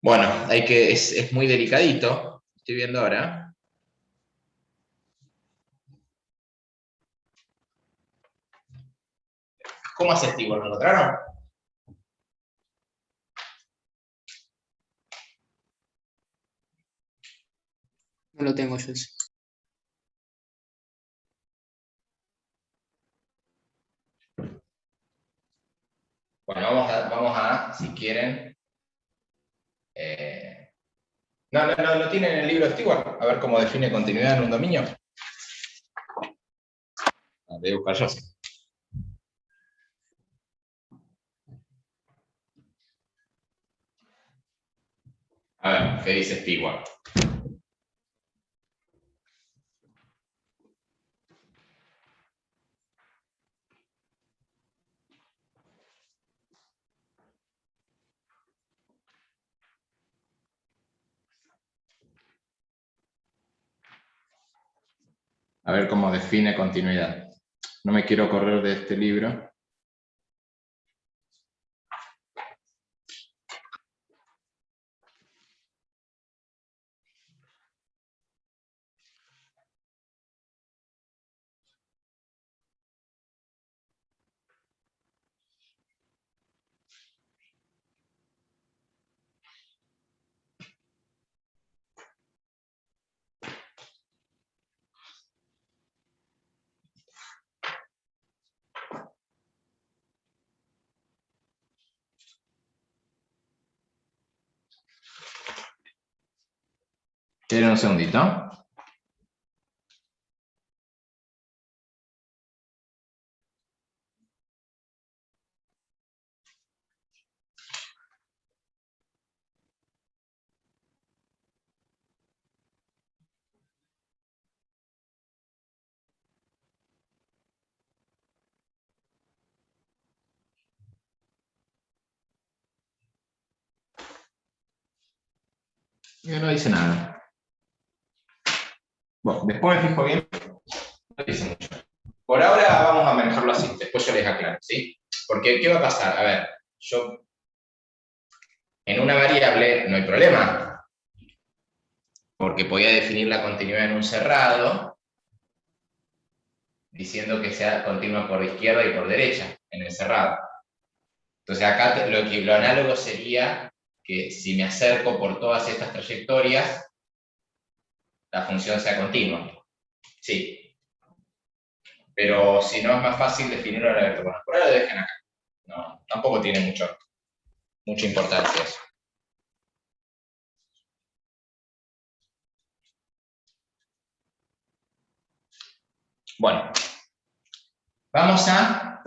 Bueno, es muy delicadito, estoy viendo ahora. ¿Cómo haces, Tibo? ¿Lo encontraron? No lo tengo yo ese. Bueno, vamos a si quieren. No tienen el libro de Stewart. A ver cómo define continuidad en un dominio. Voy a buscar yo. A ver, ¿qué dice Stewart? A ver cómo define continuidad. No me quiero correr de este libro. Esperen un segundito. No dice nada. Bueno, después me fijo bien. No dice mucho. Por ahora vamos a manejarlo así. Después yo les aclaro, ¿sí? Porque, ¿qué va a pasar? A ver, yo en una variable no hay problema, porque podía definir la continuidad en un cerrado diciendo que sea continua por izquierda y por derecha en el cerrado. Entonces acá lo análogo sería que si me acerco por todas estas trayectorias, la función sea continua. Sí. Pero si no es más fácil definirlo en la vector. Bueno, por ahora lo dejan acá. No, tampoco tiene mucha importancia eso. Bueno, vamos a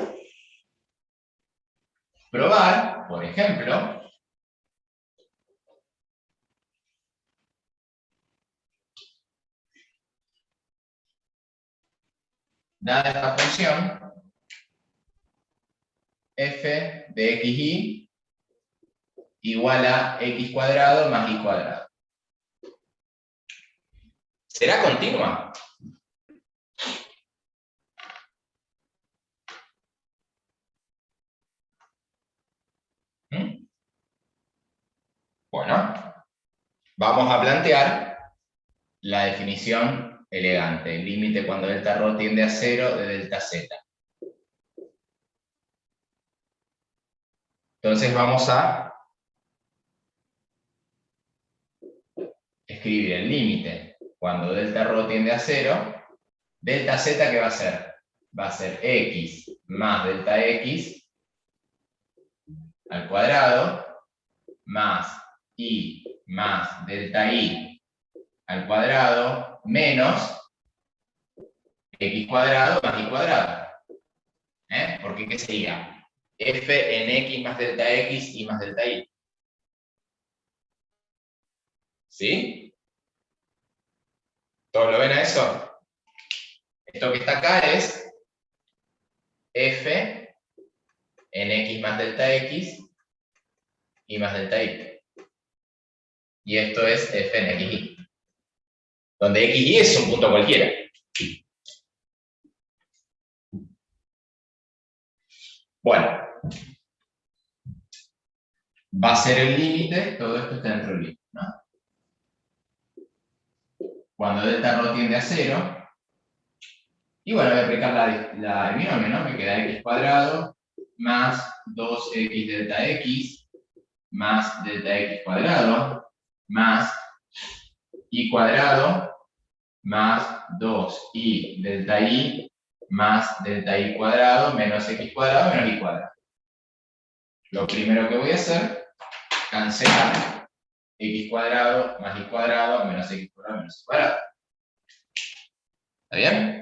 probar, por ejemplo, dada esta función, f de xy igual a x cuadrado más y cuadrado. ¿Será continua? ¿Mm? Bueno, vamos a plantear la definición elegante, el límite cuando delta ρ tiende a 0 de delta z. Entonces vamos a escribir el límite cuando delta ρ tiende a 0, delta z, ¿qué va a ser? Va a ser x más delta x al cuadrado más y más delta y al cuadrado menos x cuadrado más y cuadrado. Porque ¿qué sería? F en x más delta x y más delta y. ¿Sí? ¿Todos lo ven a eso? Esto que está acá es f en x más delta x y más delta y. Y esto es f en xy. Donde xy es un punto cualquiera. Bueno. va a ser el límite, todo esto está dentro del límite, ¿no? Cuando delta rho tiende a 0, y bueno, voy a aplicar el binomio, ¿no? Me queda x cuadrado más 2x delta x más delta x cuadrado más y cuadrado más 2y delta y más delta y cuadrado menos x cuadrado menos y cuadrado. Lo primero que voy a hacer, cancelar x cuadrado más y cuadrado menos x cuadrado menos y cuadrado. ¿Está bien?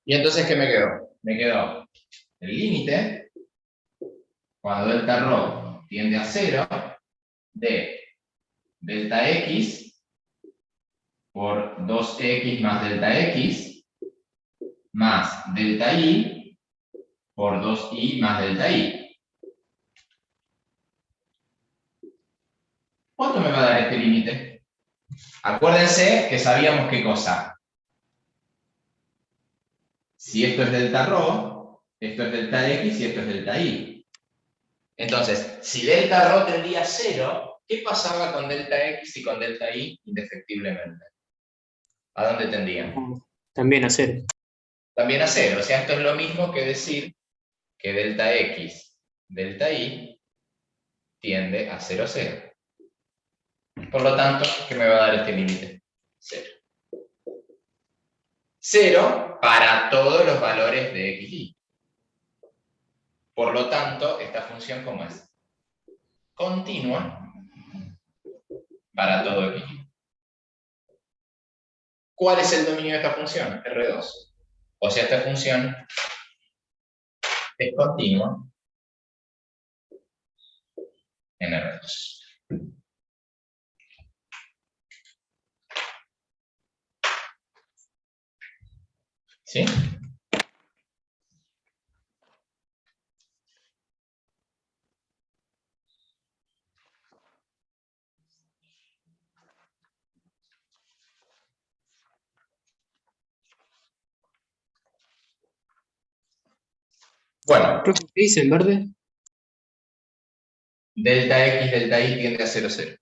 Y entonces, ¿qué me quedó? Me quedó el límite, cuando delta rho tiende a 0, de delta x por 2x más delta x más delta y por 2y más delta y. ¿Cuánto me va a dar este límite? Acuérdense que sabíamos qué cosa. Si esto es delta rho, esto es delta x y esto es delta y. Entonces, si delta rho tendría 0, ¿qué pasaba con delta x y con delta y indefectiblemente? ¿A dónde tendrían? También a 0. También a 0. O sea, esto es lo mismo que decir que delta x, delta y, tiende a 0, 0. Por lo tanto, ¿qué me va a dar este límite? 0. 0 para todos los valores de x y. Por lo tanto, esta función, ¿cómo es? Continua para todo x y. ¿Cuál es el dominio de esta función? R2. O sea, esta función es continua en R2. ¿Sí? Bueno. Profe, ¿qué dice en verde? Delta x, delta y tiende a 0, 0.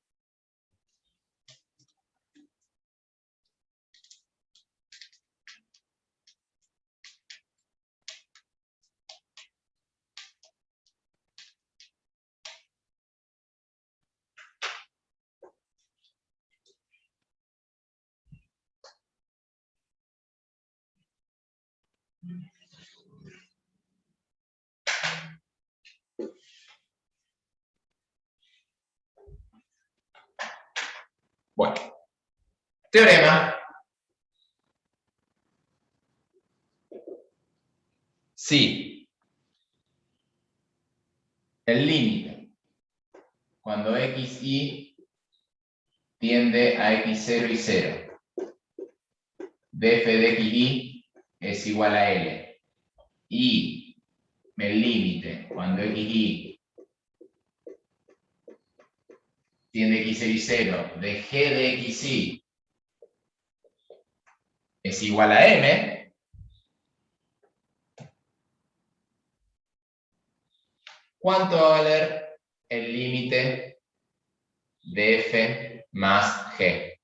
Bueno. Teorema. Si el límite cuando x y tiende a x0 y 0, df de x y es igual a L, y el límite cuando x y tiende a x0 y 0 de g de x y es igual a m, ¿cuánto va a valer el límite de f más g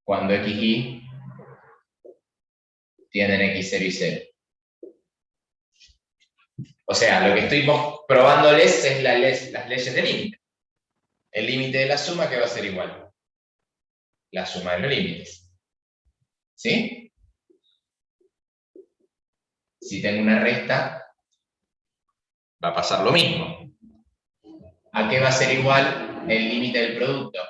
cuando x y tienden x0 y 0? O sea, lo que estoy probándoles es las leyes del límite. El límite de la suma, que va a ser igual. La suma de los límites. ¿Sí? Si tengo una resta, va a pasar lo mismo. ¿A qué va a ser igual el límite del producto?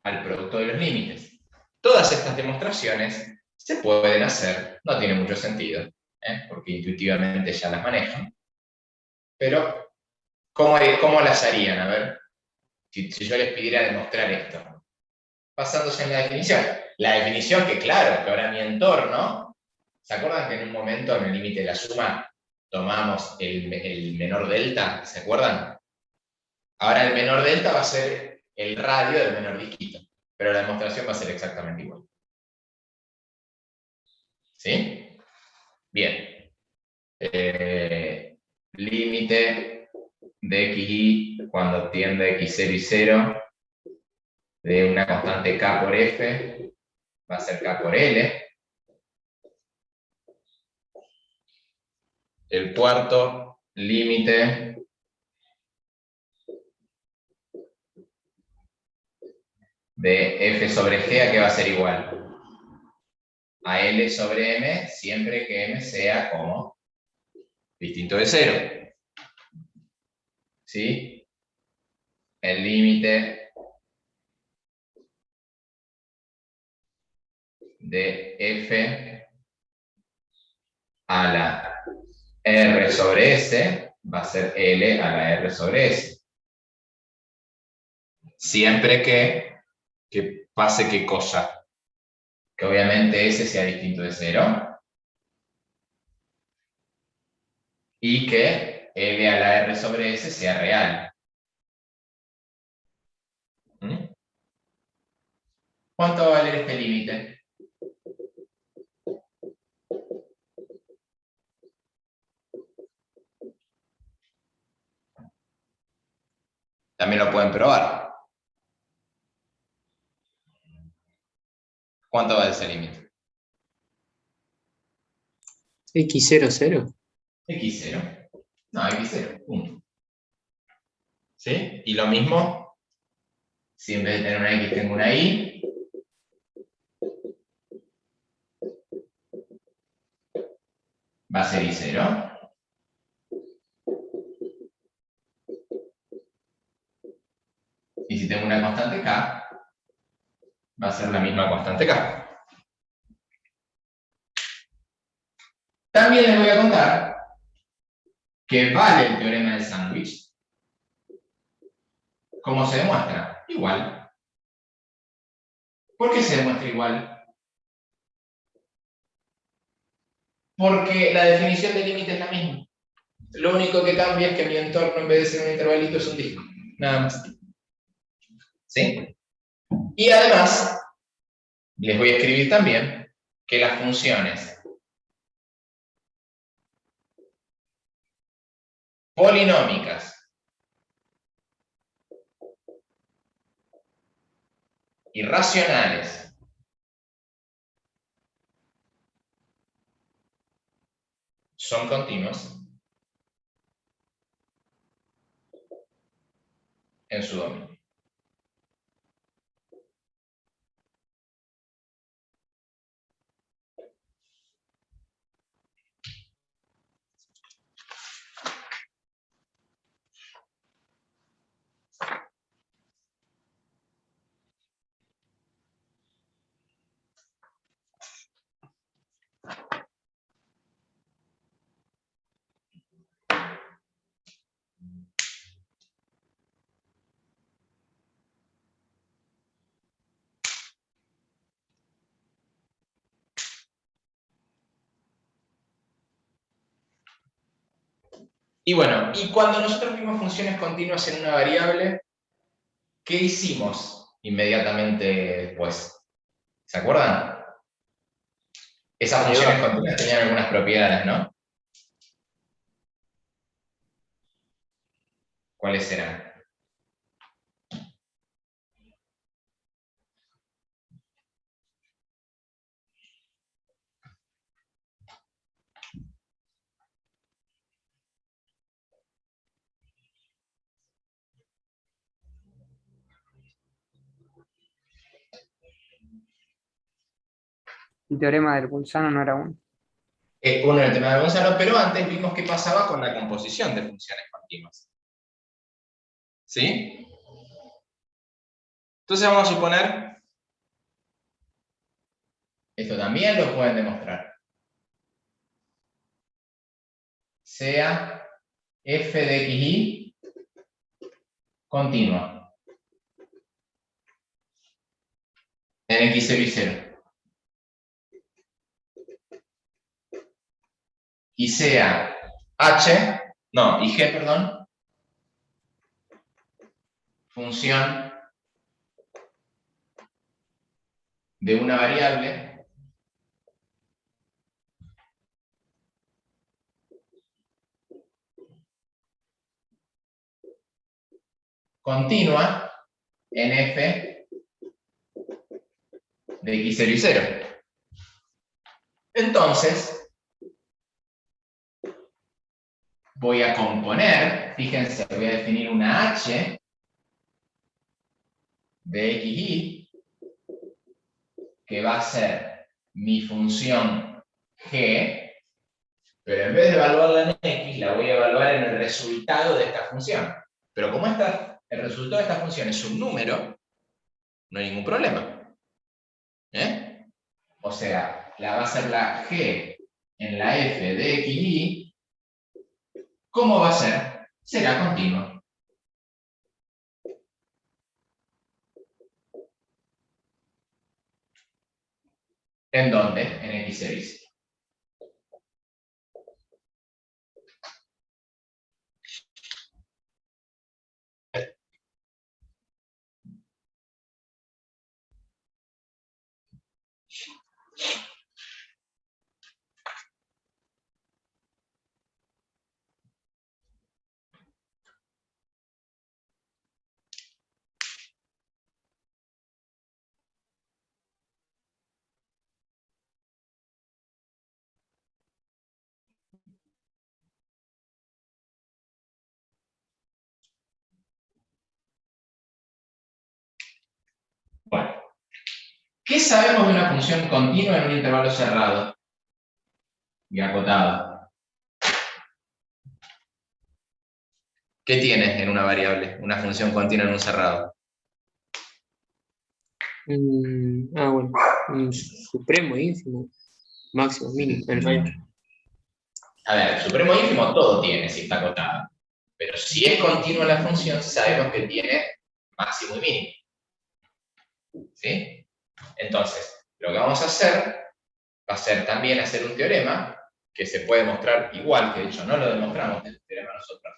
Al producto de los límites. Todas estas demostraciones se pueden hacer, no tiene mucho sentido, porque intuitivamente ya las manejan. Pero, ¿cómo las harían? A ver, si yo les pidiera demostrar esto. Basándose en la definición. La definición que, claro, que ahora mi entorno, ¿se acuerdan que en un momento en el límite de la suma tomamos el menor delta, ¿se acuerdan? Ahora el menor delta va a ser el radio del menor disquito, pero la demostración va a ser exactamente igual. ¿Sí? Bien. Límite de xy cuando tiende x0 y 0 de una constante k por f va a ser k por l. El cuarto límite de f sobre g, ¿a qué va a ser igual? A L sobre M, siempre que M sea como distinto de 0. ¿Sí? El límite de f a la r sobre s va a ser L a la r sobre s. Siempre que pase qué cosa. Que obviamente s sea distinto de 0. Y que L a la r sobre s sea real. ¿Mm? ¿Cuánto va a valer este límite? También lo pueden probar. ¿Cuánto vale ese límite? X0, 0. X0. No, X0. Punto. ¿Sí? Y lo mismo, si en vez de tener una X tengo una Y, va a ser Y0. Y si tengo una constante K, va a ser la misma constante K. También les voy a contar que vale el teorema del sándwich. ¿Cómo se demuestra? Igual. ¿Por qué se demuestra igual? Porque la definición de límite es la misma. Lo único que cambia es que mi entorno, en vez de ser un intervalito, es un disco. Nada más. ¿Sí? Y además, les voy a escribir también que las funciones polinómicas y racionales son continuos en su dominio. Y bueno, y cuando nosotros vimos funciones continuas en una variable, ¿qué hicimos inmediatamente después? ¿Se acuerdan? Esas funciones continuas tenían algunas propiedades, ¿no? ¿Cuáles eran? El teorema del Bolzano no era uno. Uno en el tema de Gonzalo, pero antes vimos qué pasaba con la composición de funciones continuas. ¿Sí? Entonces vamos a suponer, esto también lo pueden demostrar, sea f de xy continua en x0 y 0. Y sea y G, perdón, función de una variable continua en f de x0 y 0. Entonces, voy a componer, fíjense, voy a definir una h de xy que va a ser mi función g, pero en vez de evaluarla en x, la voy a evaluar en el resultado de esta función. Pero como el resultado de esta función es un número, no hay ningún problema. O sea, va a ser la g en la f de xy. ¿Cómo va a ser? Será continua. ¿En dónde? En x0 y 0. Bueno, ¿qué sabemos de una función continua en un intervalo cerrado y acotado? ¿Qué tienes en una variable, una función continua en un cerrado? Bueno. Supremo, ínfimo, máximo, mínimo, el range. A ver, supremo e ínfimo todo tiene si está acotado. Pero si es continua la función, sabemos que tiene máximo y mínimo. ¿Sí? Entonces, lo que vamos a hacer va a ser también hacer un teorema que se puede mostrar igual, que de hecho no lo demostramos en el teorema nosotros,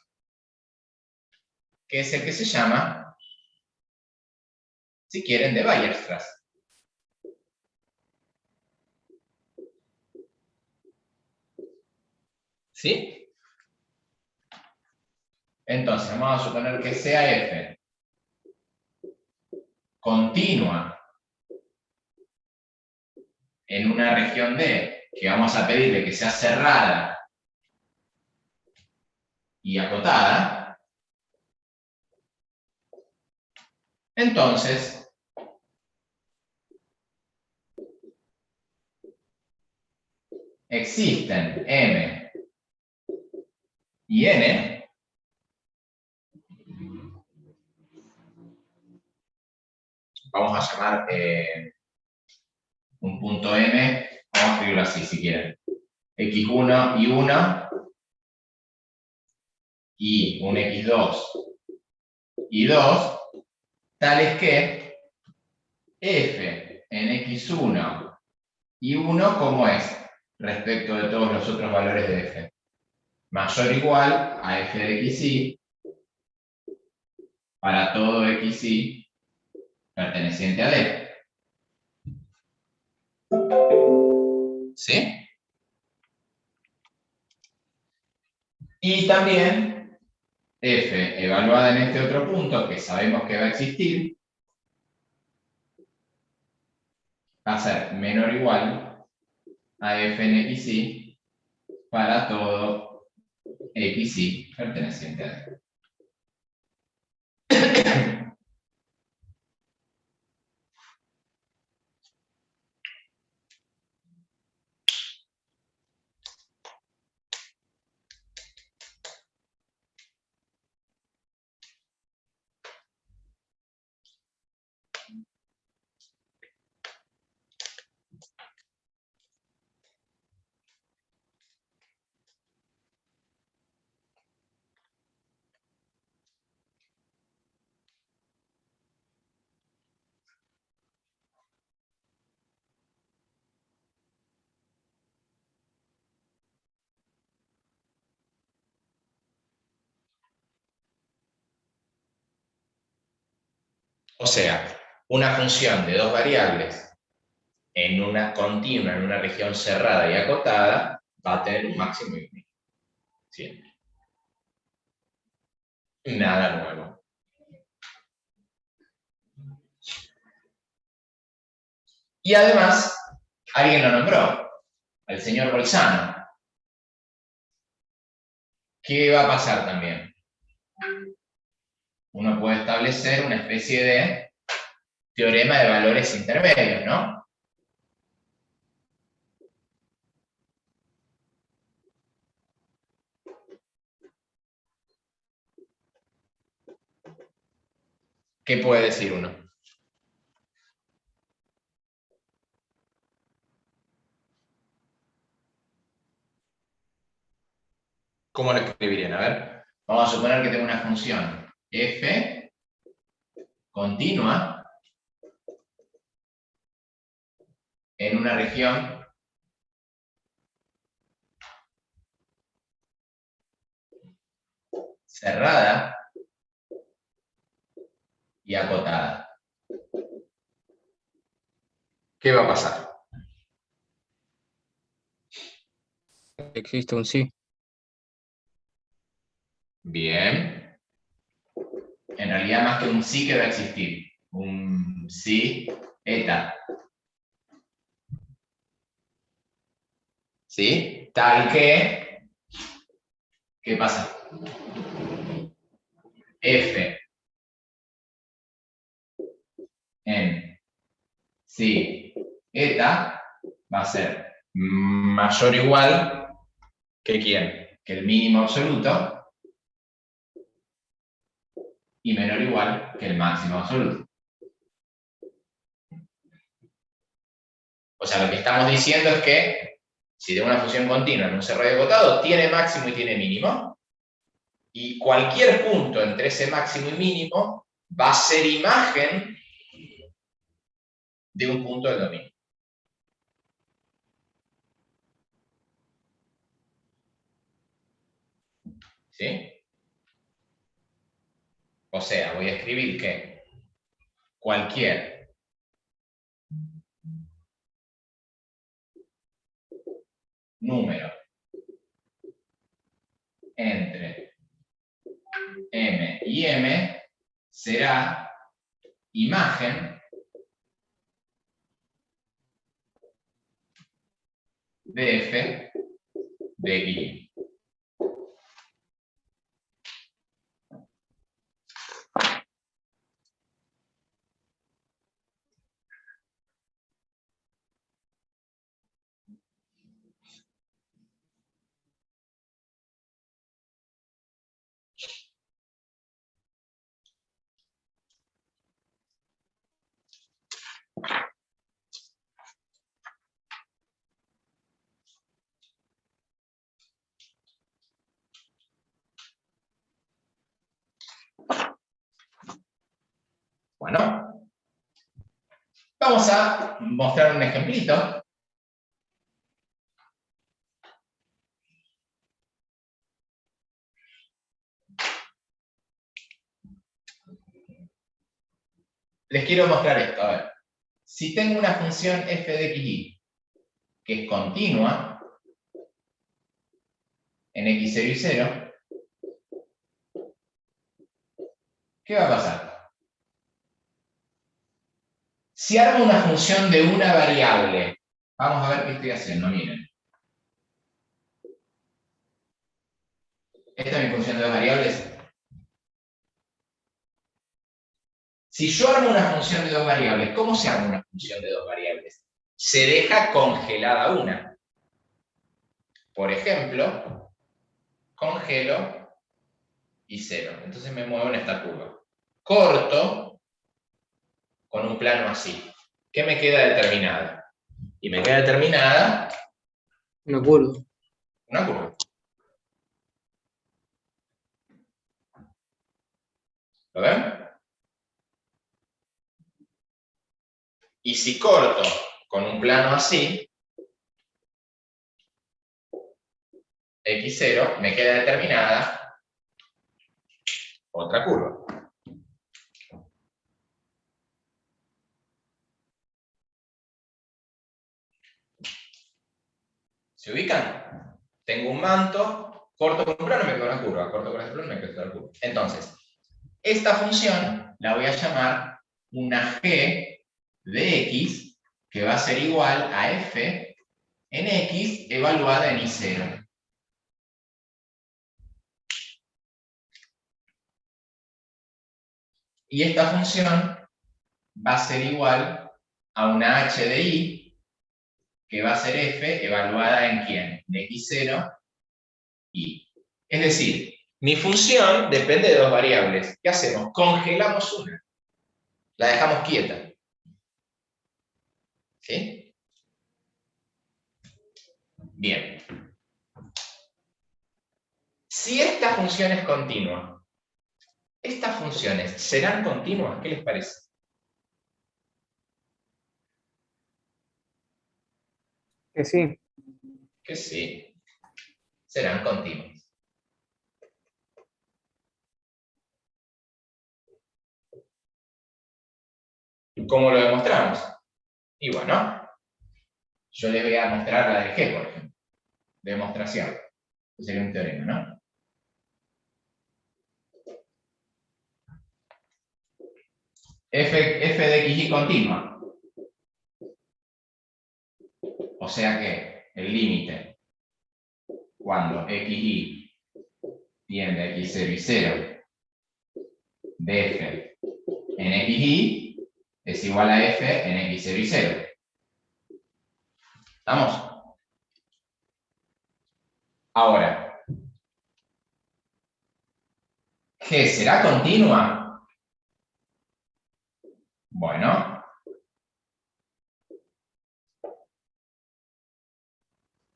que es el que se llama, si quieren, de Weierstrass. ¿Sí? Entonces, vamos a suponer que sea f continua en una región D, que vamos a pedirle que sea cerrada y acotada. Entonces, existen M y N vamos a llamar un punto M, vamos a escribirlo así si quieren, x1 y 1 y un x2 y 2, tales que f en x1 y 1, ¿cómo es? Respecto de todos los otros valores de f. Mayor o igual a f de xy para todo xy perteneciente a D. ¿Sí? Y también f evaluada en este otro punto, que sabemos que va a existir, va a ser menor o igual a f en xy para todo xy perteneciente a D. O sea, una función de dos variables en una continua, en una región cerrada y acotada, va a tener un máximo y un mínimo. Siempre. Nada nuevo. Y además, alguien lo nombró, el señor Bolzano. ¿Qué va a pasar también? Uno puede establecer una especie de teorema de valores intermedios, ¿no? ¿Qué puede decir uno? ¿Cómo lo escribirían? A ver, vamos a suponer que tengo una función f continua en una región cerrada y acotada. ¿Qué va a pasar? Existe un sí. Bien. En realidad, más que un sí, que va a existir. Un sí eta. ¿Sí? Tal que, ¿qué pasa? F en sí eta va a ser mayor o igual que ¿quién? Que el mínimo absoluto y menor o igual que el máximo absoluto. O sea, lo que estamos diciendo es que si tengo una función continua en un cerrado y acotado, tiene máximo y tiene mínimo, y cualquier punto entre ese máximo y mínimo va a ser imagen de un punto del dominio. ¿Sí? O sea, voy a escribir que cualquier número entre m y m será imagen de f de y. Bueno, vamos a mostrar un ejemplito. Les quiero mostrar esto, a ver. Si tengo una función f de y que es continua en x0 y 0, ¿qué va a pasar? Si armo una función de una variable, vamos a ver qué estoy haciendo, miren. Esta es mi función de dos variables. Si yo armo una función de dos variables, ¿cómo se arma una función de dos variables? Se deja congelada una. Por ejemplo, congelo y 0. Entonces me muevo en esta curva. Corto con un plano así. ¿Qué me queda determinada? Y me queda determinada Una curva. una curva. ¿Lo ven? Y si corto con un plano así, x0, me queda determinada otra curva. ¿Se ubican? Tengo un manto, corto con un plano, me quedo una curva, corto con este plano, me quedo una curva. Entonces, esta función la voy a llamar una g de x, que va a ser igual a f en x evaluada en y0. Y esta función va a ser igual a una h de y, que va a ser f evaluada en ¿quién? En x0 y. Es decir, mi función depende de dos variables. ¿Qué hacemos? Congelamos una. La dejamos quieta. ¿Sí? Bien. Si esta función es continua, ¿estas funciones serán continuas? ¿Qué les parece? Que sí. Que sí. Serán continuas. ¿Cómo lo demostramos? Y bueno, yo les voy a mostrar la de G, por ejemplo. Demostración. Este sería un teorema, ¿no? F de xy continua. O sea que el límite cuando xy tiende a x0 y 0 de f en xy es igual a f en x0 y 0. ¿Estamos? Ahora, ¿G será continua? Bueno,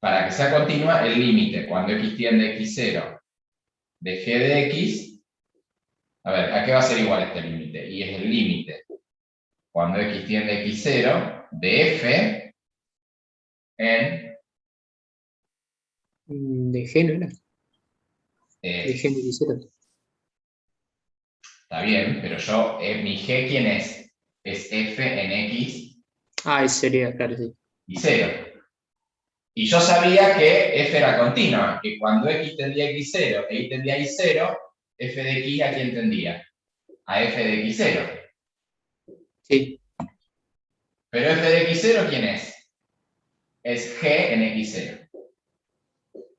para que sea continua, el límite cuando x tiende a x0 de g de x, a ver, ¿a qué va a ser igual este límite? Y es el límite cuando x tiende a x0 de f en... De G, ¿no era? De G en x0. Está bien, pero yo, mi g, ¿quién es? Es f en x Ah, ese sería, claro, sí. y 0. Y yo sabía que f era continua, que cuando x tendía a x0 e y tendía a y0, f de x ¿a quién tendía? A f de x0. Sí, Pero f de x0 ¿quién es? Es g en x0.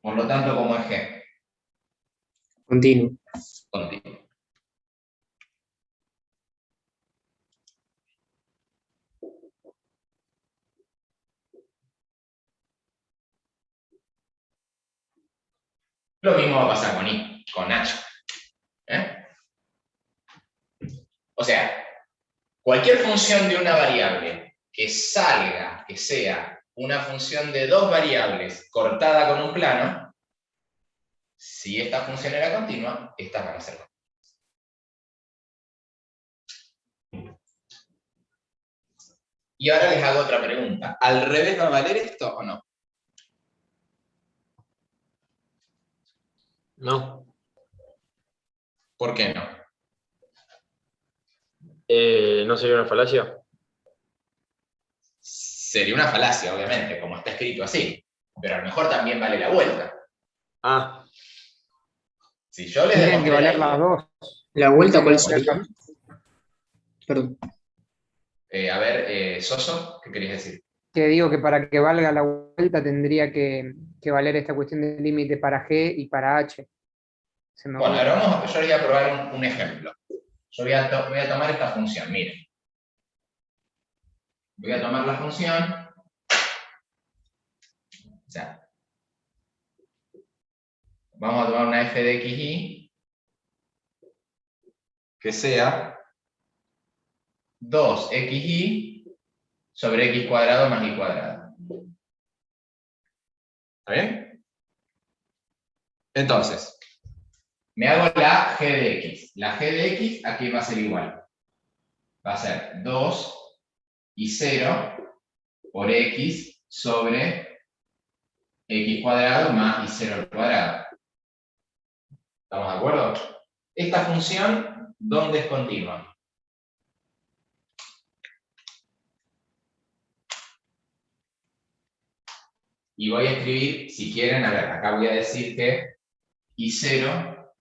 Por lo tanto, ¿cómo es g? continuo. Continuo. Lo mismo va a pasar con y, con h. O sea, cualquier función de una variable que salga, que sea una función de dos variables cortada con un plano, si esta función era continua, estas van a ser continuas. Y ahora les hago otra pregunta. ¿Al revés va a valer esto o no? No. ¿Por qué no? ¿No sería una falacia? Sería una falacia, obviamente, como está escrito así. Pero a lo mejor también vale la vuelta. Ah, Si yo les Tienen que demostré valer la las idea- dos. ¿La vuelta cuál Tienen que sería? valer- Perdón. A ver, Soso, ¿qué querías decir? Que digo que para que valga la vuelta tendría que valer esta cuestión del límite para G y para H. Se me Bueno, ocurre. ahora yo les voy a probar un ejemplo. Yo voy a tomar esta función, miren. Voy a tomar la función. O sea, vamos a tomar una f de xy que sea 2xy sobre x cuadrado más y cuadrado. ¿Está bien? Entonces, me hago la g de x. La g de x aquí va a ser igual. Va a ser 2 y 0 por x sobre x cuadrado más y 0 al cuadrado. ¿Estamos de acuerdo? Esta función, ¿dónde es continua? Y voy a escribir, si quieren, a ver, acá voy a decir que I0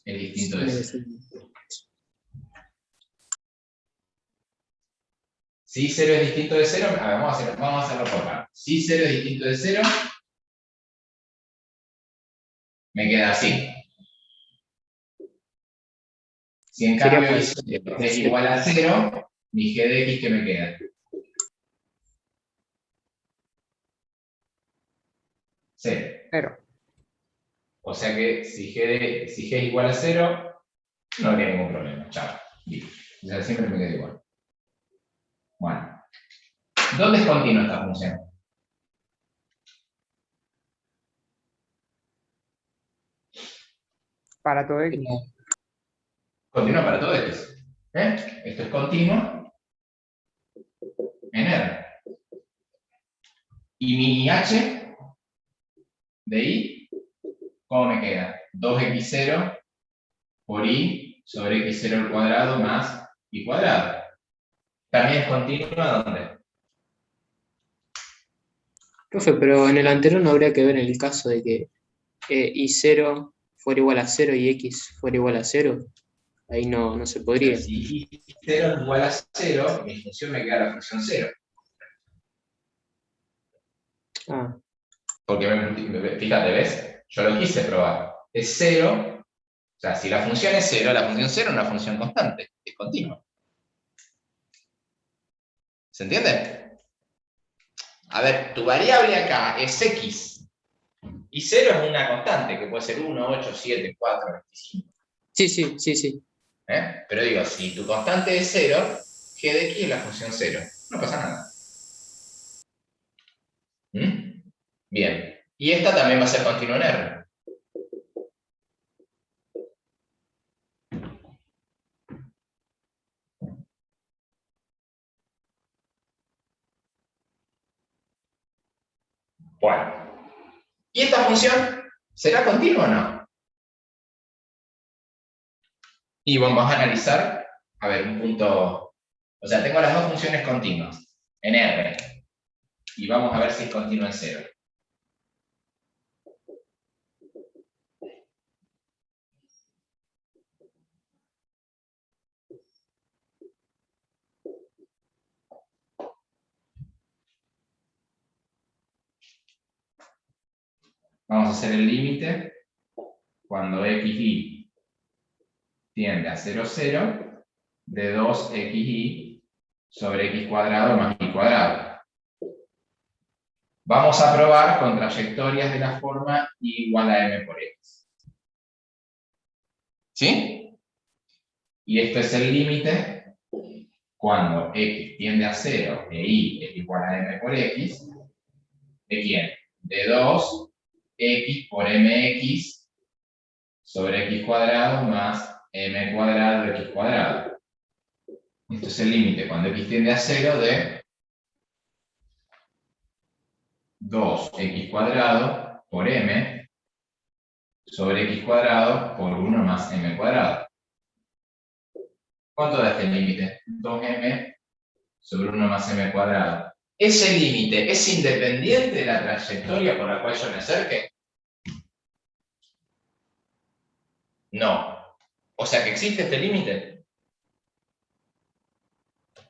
es distinto de 0. Si 0 es distinto de 0, a ver, vamos a hacerlo por acá. Si 0 es distinto de 0, me queda así. Si en Sería cambio pues, I0 es igual a 0, mi g de x, ¿qué me queda? 0. 0. O sea que si g es igual a 0, no habría ningún problema. Chao. Listo. O sea, siempre me queda igual. Bueno. ¿Dónde es continua esta función? Para todo X. Continua para todo x. Esto es continuo en R. Y mi h de i, ¿cómo me queda? 2x0 por i sobre x0 al cuadrado más i cuadrado. También es continua, ¿dónde? Profe, pero en el anterior no habría que ver en el caso de que I0 fuera igual a 0 y X fuera igual a 0. Ahí no se podría. Si i0 es igual a 0, mi función me queda la función 0. Ah, Porque, fíjate, ¿ves? Yo lo quise probar. Es 0, o sea, si la función es 0, la función 0 es una función constante, es continua. ¿Se entiende? A ver, tu variable acá es x. Y 0 es una constante, que puede ser 1, 8, 7, 4, 25. sí. Pero digo, si tu constante es 0, g de x es la función 0. No pasa nada. ¿Mm? Bien. Y esta también va a ser continua en R. Bueno. ¿Y esta función será continua o no? Y vamos a analizar, a ver, un punto. O sea, tengo las dos funciones continuas en R. Y vamos a ver si es continua en 0. Vamos a hacer el límite cuando xy tiende a 0, 0 de 2xy sobre x cuadrado más y cuadrado. Vamos a probar con trayectorias de la forma y igual a m por x. ¿Sí? Y esto es el límite cuando x tiende a 0 e y es igual a m por x. ¿De quién? De 2x por mx sobre x cuadrado más m cuadrado de x cuadrado. Esto es el límite cuando x tiende a 0 de 2x cuadrado por m sobre x cuadrado por 1 más m cuadrado. ¿Cuánto da este límite? 2m sobre 1 más m cuadrado. ¿Ese límite es independiente de la trayectoria por la cual yo me acerque? No. O sea que existe este límite.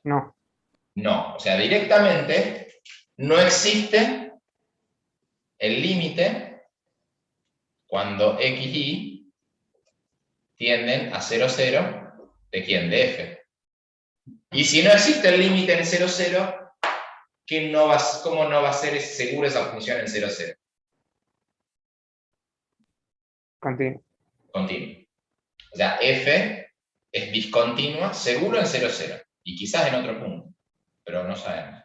No. No. O sea, directamente no existe el límite cuando x y tienden a 0, 0, ¿de quién? De f. Y si no existe el límite en 0, 0, ¿cómo no va a ser seguro esa función en 0, 0? Continúo. Continuo. O sea, f es discontinua seguro en 0, 0. Y quizás en otro punto, pero no sabemos.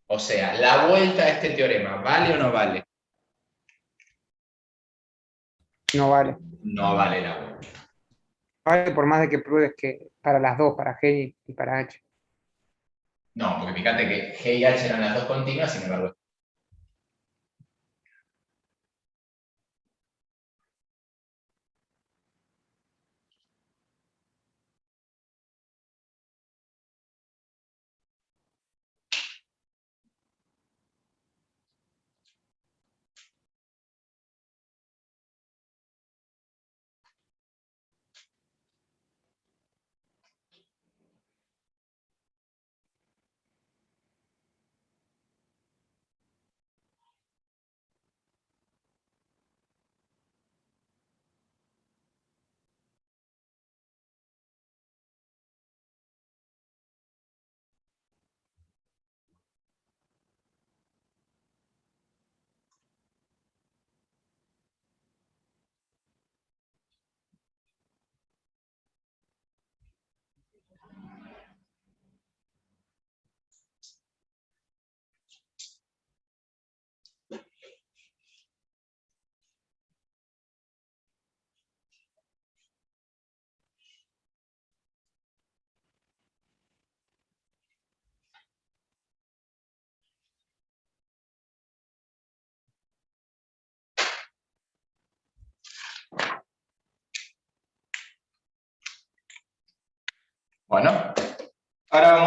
O sea, la vuelta a este teorema, ¿vale o no vale? No vale. No vale la vuelta. Vale por más de que pruebes que para las dos, para G y para H. No, porque fíjate que G y H eran las dos continuas, sin embargo.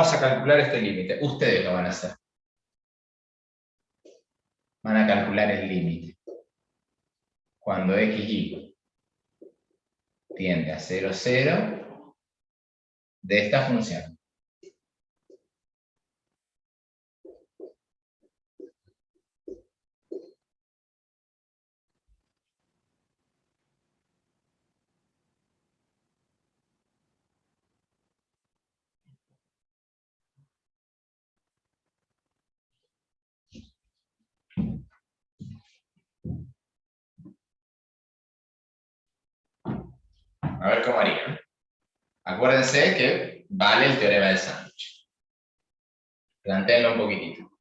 vamos a calcular este límite. Ustedes lo van a hacer. Van a calcular el límite. Cuando xy tiende a 0, 0, de esta función. A ver cómo harían. Acuérdense que vale el teorema del sándwich. Plantéenlo un poquitito.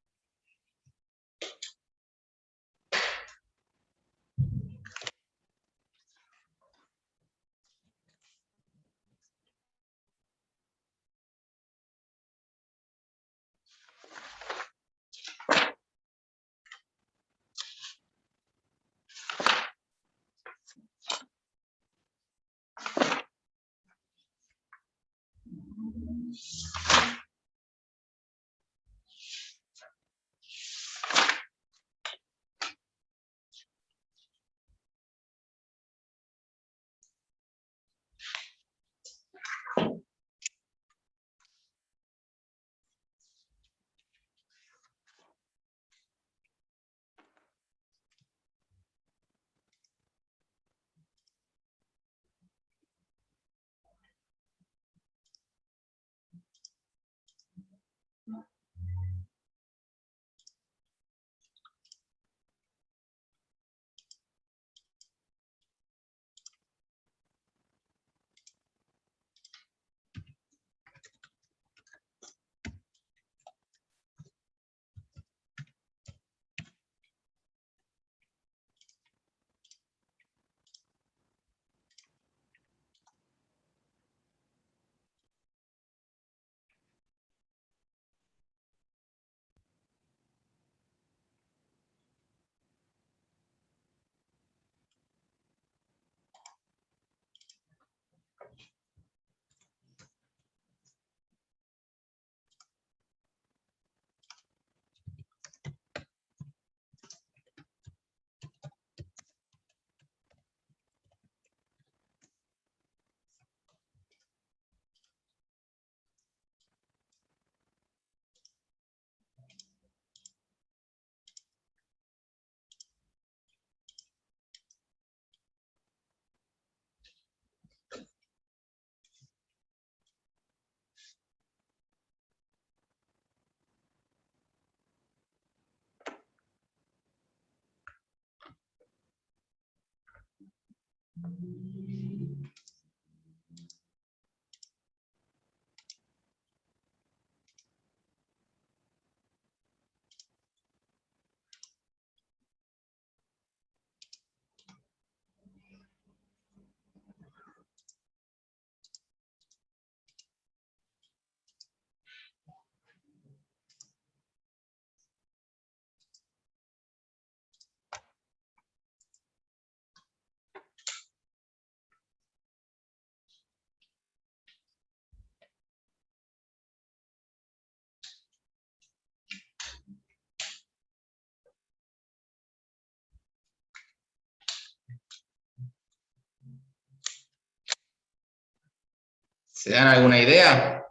¿Se dan alguna idea?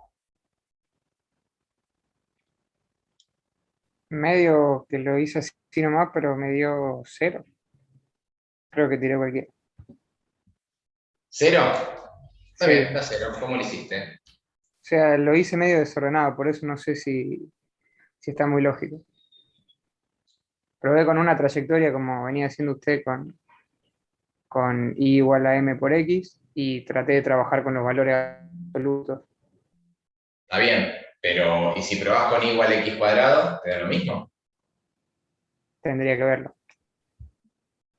Medio que lo hice así nomás, pero me dio 0. Creo que tiré cualquiera. ¿Cero? Está Sí. bien, está 0. ¿Cómo lo hiciste? O sea, lo hice medio desordenado, por eso no sé si está muy lógico. Probé con una trayectoria como venía haciendo usted con y igual a m por x y traté de trabajar con los valores absolutos. Está bien, pero ¿y si probás con y igual a x cuadrado? ¿Te da lo mismo? Tendría que verlo.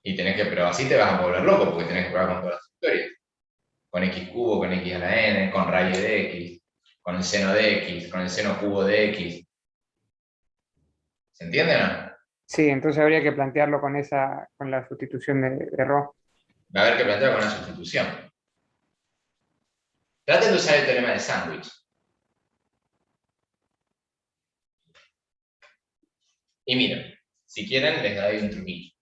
Y tenés que probar, así te vas a volver loco porque tenés que probar con todas las historias. Con x cubo, con x a la n, con raíz de x, con el seno de x, con el seno cubo de x. ¿Se entiende o no? Sí, entonces habría que plantearlo con la sustitución de Rho. Va a haber que plantear con una sustitución. Traten de usar el teorema de sándwich. Y miren, si quieren les doy un truquillo.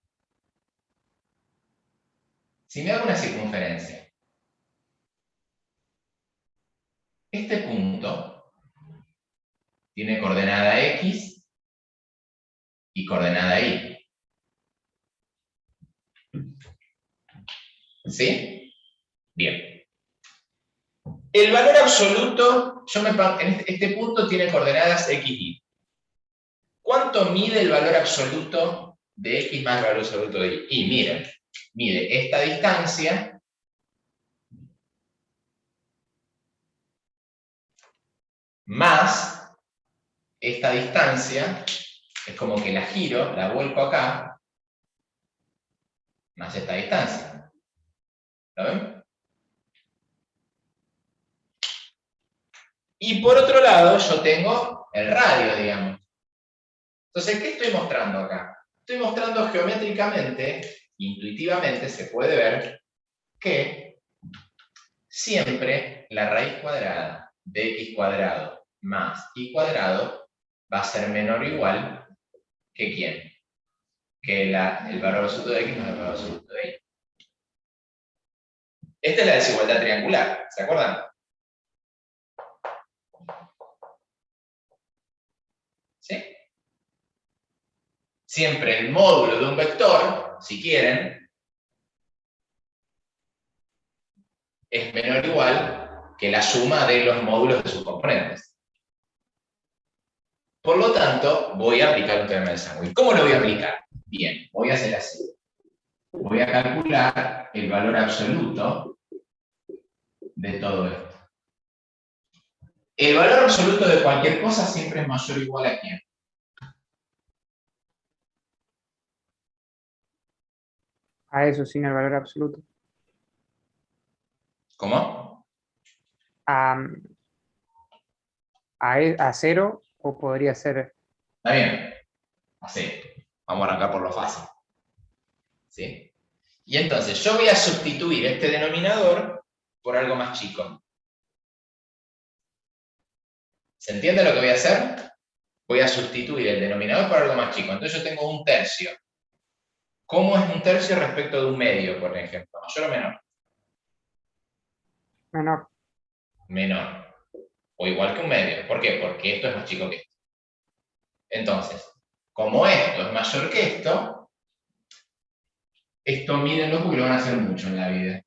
Si me hago una circunferencia, este punto tiene coordenada X y coordenada Y. ¿Sí? Bien. El valor absoluto, este punto tiene coordenadas X y Y. ¿Cuánto mide el valor absoluto de X más el valor absoluto de Y? Y miren, mide esta distancia más esta distancia, es como que la giro, la vuelco acá, más esta distancia. ¿Lo ven? Y por otro lado, yo tengo el radio, digamos. Entonces, ¿qué estoy mostrando acá? Estoy mostrando geométricamente, intuitivamente, se puede ver que siempre la raíz cuadrada de x cuadrado más y cuadrado va a ser menor o igual que ¿quién? Que el valor absoluto de x más el valor absoluto de y. Esta es la desigualdad triangular, ¿se acuerdan? ¿Sí? Siempre el módulo de un vector, si quieren, es menor o igual que la suma de los módulos de sus componentes. Por lo tanto, voy a aplicar un teorema de Sándwich. ¿Cómo lo voy a aplicar? Bien, voy a hacer así. Voy a calcular el valor absoluto de todo esto. El valor absoluto de cualquier cosa siempre es mayor o igual a ¿quién? A eso sin el valor absoluto. ¿Cómo? A 0 o podría ser... Está bien. Así. Vamos a arrancar por lo fácil. ¿Sí? Y entonces yo voy a sustituir este denominador por algo más chico. ¿Se entiende lo que voy a hacer? Voy a sustituir el denominador por algo más chico. Entonces yo tengo un tercio. ¿Cómo es un tercio respecto de un medio, por ejemplo? ¿Mayor o menor? Menor. Menor. O igual que un medio. ¿Por qué? Porque esto es más chico que esto. Entonces, como esto es mayor que esto mírenlo porque lo van a hacer mucho en la vida.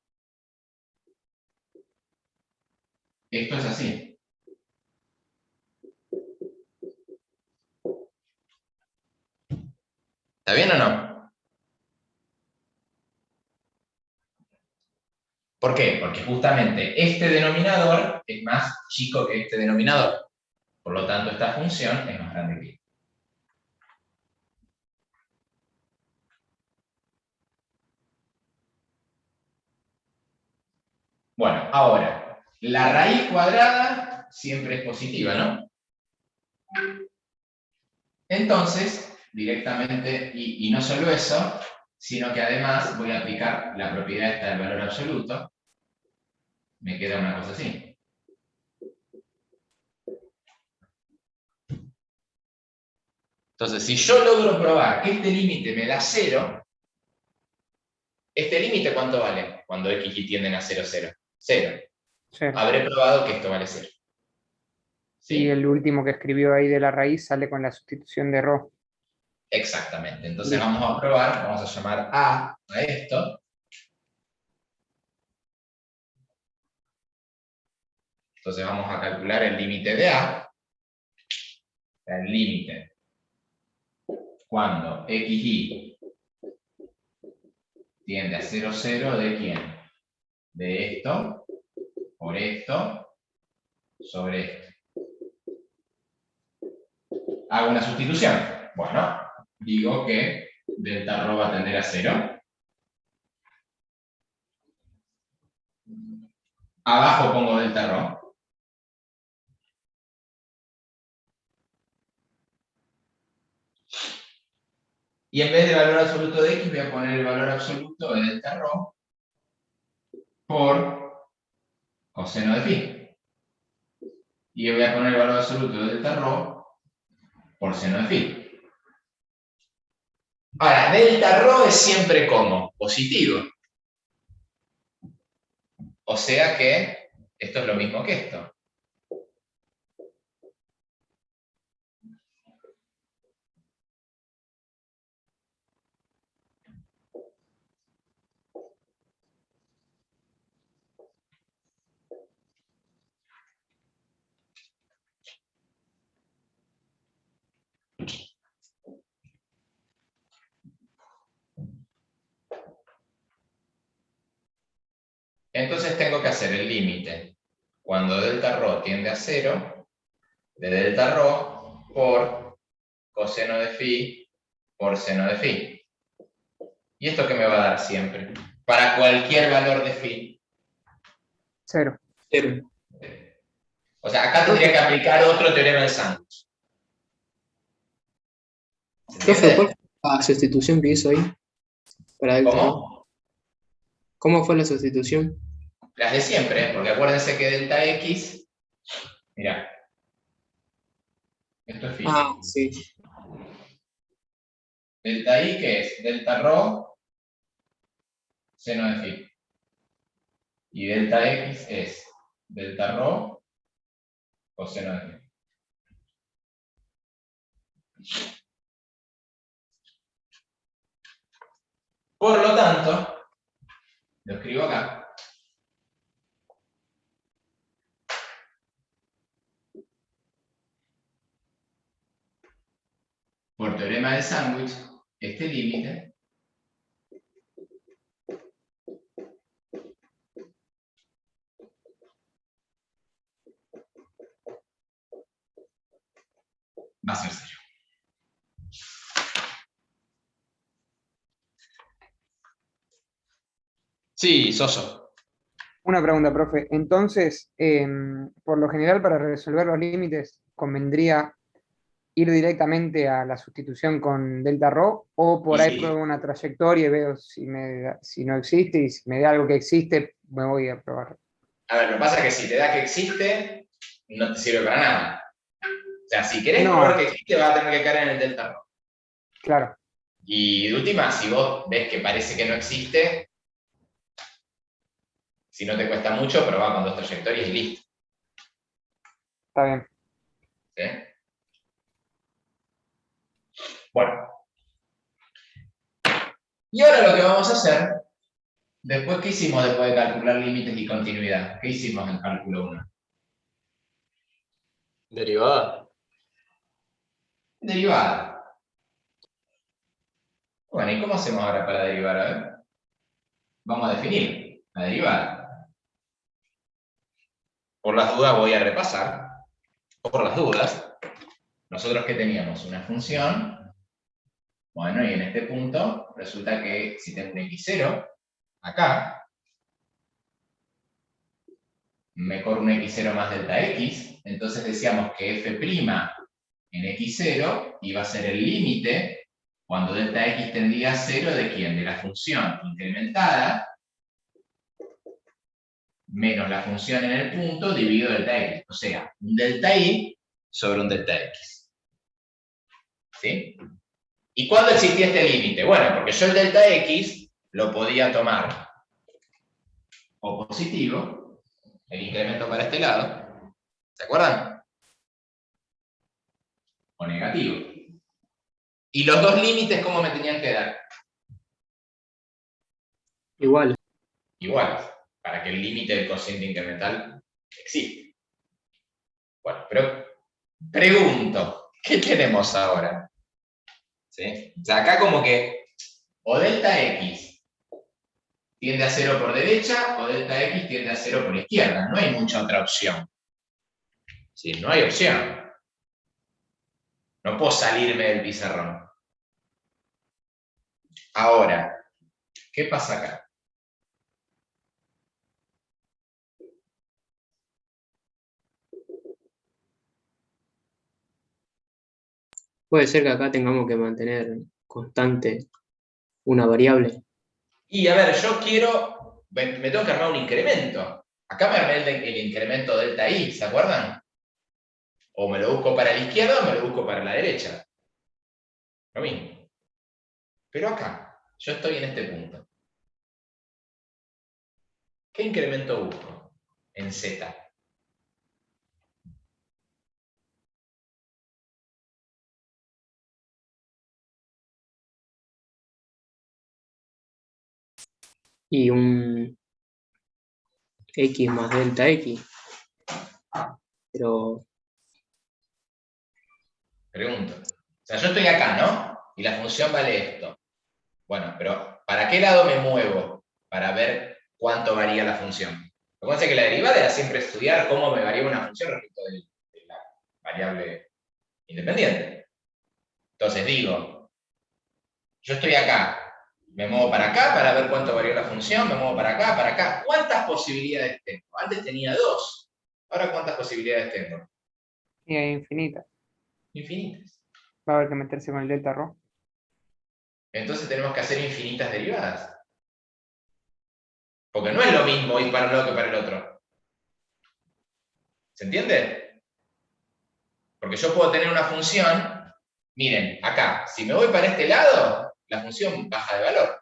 Esto es así. ¿Está bien o no? ¿Por qué? Porque justamente este denominador es más chico que este denominador. Por lo tanto, esta función es más grande que esta. Bueno, ahora, la raíz cuadrada siempre es positiva, ¿no? Entonces, directamente, y no solo eso, sino que además voy a aplicar la propiedad esta del valor absoluto. Me queda una cosa así. Entonces, si yo logro probar que este límite me da 0, ¿este límite cuánto vale? Cuando x y tienden a 0, 0. 0. Cero. Habré probado que esto vale 0. ¿Sí? Y el último que escribió ahí de la raíz sale con la sustitución de ρ. Exactamente. Entonces Listo. vamos a probar, vamos a llamar a esto. Entonces vamos a calcular el límite de A. El límite cuando x y tiende a 0, 0, ¿de quién? De esto, por esto, sobre esto. Hago una sustitución. Bueno, digo que delta ρ va a tender a 0. Abajo pongo delta ρ. Y en vez del valor absoluto de x voy a poner el valor absoluto de delta ρ por coseno de phi. Y voy a poner el valor absoluto de delta ρ por seno de phi. Ahora, delta rho es siempre como positivo. O sea que esto es lo mismo que esto. Entonces tengo que hacer el límite cuando delta rho tiende a 0, de delta rho por coseno de phi por seno de phi. ¿Y esto qué me va a dar siempre? Para cualquier valor de phi. 0. 0. O sea, acá tendría que aplicar otro teorema de sándwich. ¿Se Profe, ¿cuál entiende? fue la sustitución que hizo ahí? Para delta rho. ¿Cómo? ¿Cómo fue la sustitución? Las de siempre, porque acuérdense que delta x, mirá, esto es phi. Ah, sí. Delta i, ¿qué es? Delta rho seno de phi. Y delta x es delta rho coseno de phi. Por lo tanto, lo escribo acá. Por teorema de sándwich, este límite va a ser 0. Sí, Soso. Una pregunta, profe. Entonces, por lo general, para resolver los límites, ¿convendría ir directamente a la sustitución con delta rho? ¿O por Y ahí sí. pruebo una trayectoria y veo si no existe, y si me da algo que existe, me voy a probar? A ver, lo que pasa es que si te da que existe, no te sirve para nada. O sea, si querés No, probar que existe, vas a tener que caer en el delta rho. claro, Y de última, si vos ves que parece que no existe, si no te cuesta mucho, probá con 2 trayectorias y listo. está bien. ¿Sí? Bueno. Y ahora lo que vamos a hacer, después, ¿qué hicimos después de calcular límites y continuidad? ¿Qué hicimos en cálculo 1? Derivada. Derivada. Bueno, ¿y cómo hacemos ahora para derivar? A ver. Vamos a definir la derivada. Por las dudas voy a repasar. Por las dudas, nosotros que teníamos una función, bueno, y en este punto resulta que si tengo un x0 acá, me corre un x0 más delta x, entonces decíamos que f' en x0 iba a ser el límite cuando delta x tendía a 0 ¿de quién? De la función incrementada menos la función en el punto dividido delta x. O sea, un delta y sobre un delta x. ¿Sí? ¿Y cuándo existía este límite? Bueno, porque yo el delta x lo podía tomar o positivo, el incremento para este lado, ¿se acuerdan? O negativo. Y los dos límites, ¿cómo me tenían que dar? Igual. Iguales, para que el límite del cociente incremental exista. Bueno, pero pregunto, ¿qué tenemos ahora? ¿Sí? O sea, acá como que o delta x tiende a 0 por derecha o delta x tiende a 0 por izquierda. No hay mucha otra opción. ¿Sí? No hay opción. No puedo salirme del pizarrón. Ahora, ¿qué pasa acá? Puede ser que acá tengamos que mantener constante una variable. Y a ver, yo quiero, me tengo que armar un incremento. Acá me armé el incremento delta i, ¿se acuerdan? O me lo busco para la izquierda o me lo busco para la derecha. Lo mismo. Pero acá, yo estoy en este punto. ¿Qué incremento busco en Z? Y un X más delta X. Pero Pregunto. O sea, yo estoy acá, ¿no? Y la función vale esto. Bueno, pero ¿para qué lado me muevo para ver cuánto varía la función? Recuerden que la derivada era siempre estudiar cómo me varía una función respecto de la variable independiente. Entonces digo, yo estoy acá, me muevo para acá para ver cuánto varió la función, me muevo para acá, para acá. ¿Cuántas posibilidades tengo? Antes tenía 2. Ahora, ¿cuántas posibilidades tengo? Y hay infinitas. Infinitas. Va a haber que meterse con el delta rho. Entonces tenemos que hacer infinitas derivadas. Porque no es lo mismo ir para un lado que para el otro. ¿Se entiende? Porque yo puedo tener una función, miren, acá, si me voy para este lado, la función baja de valor.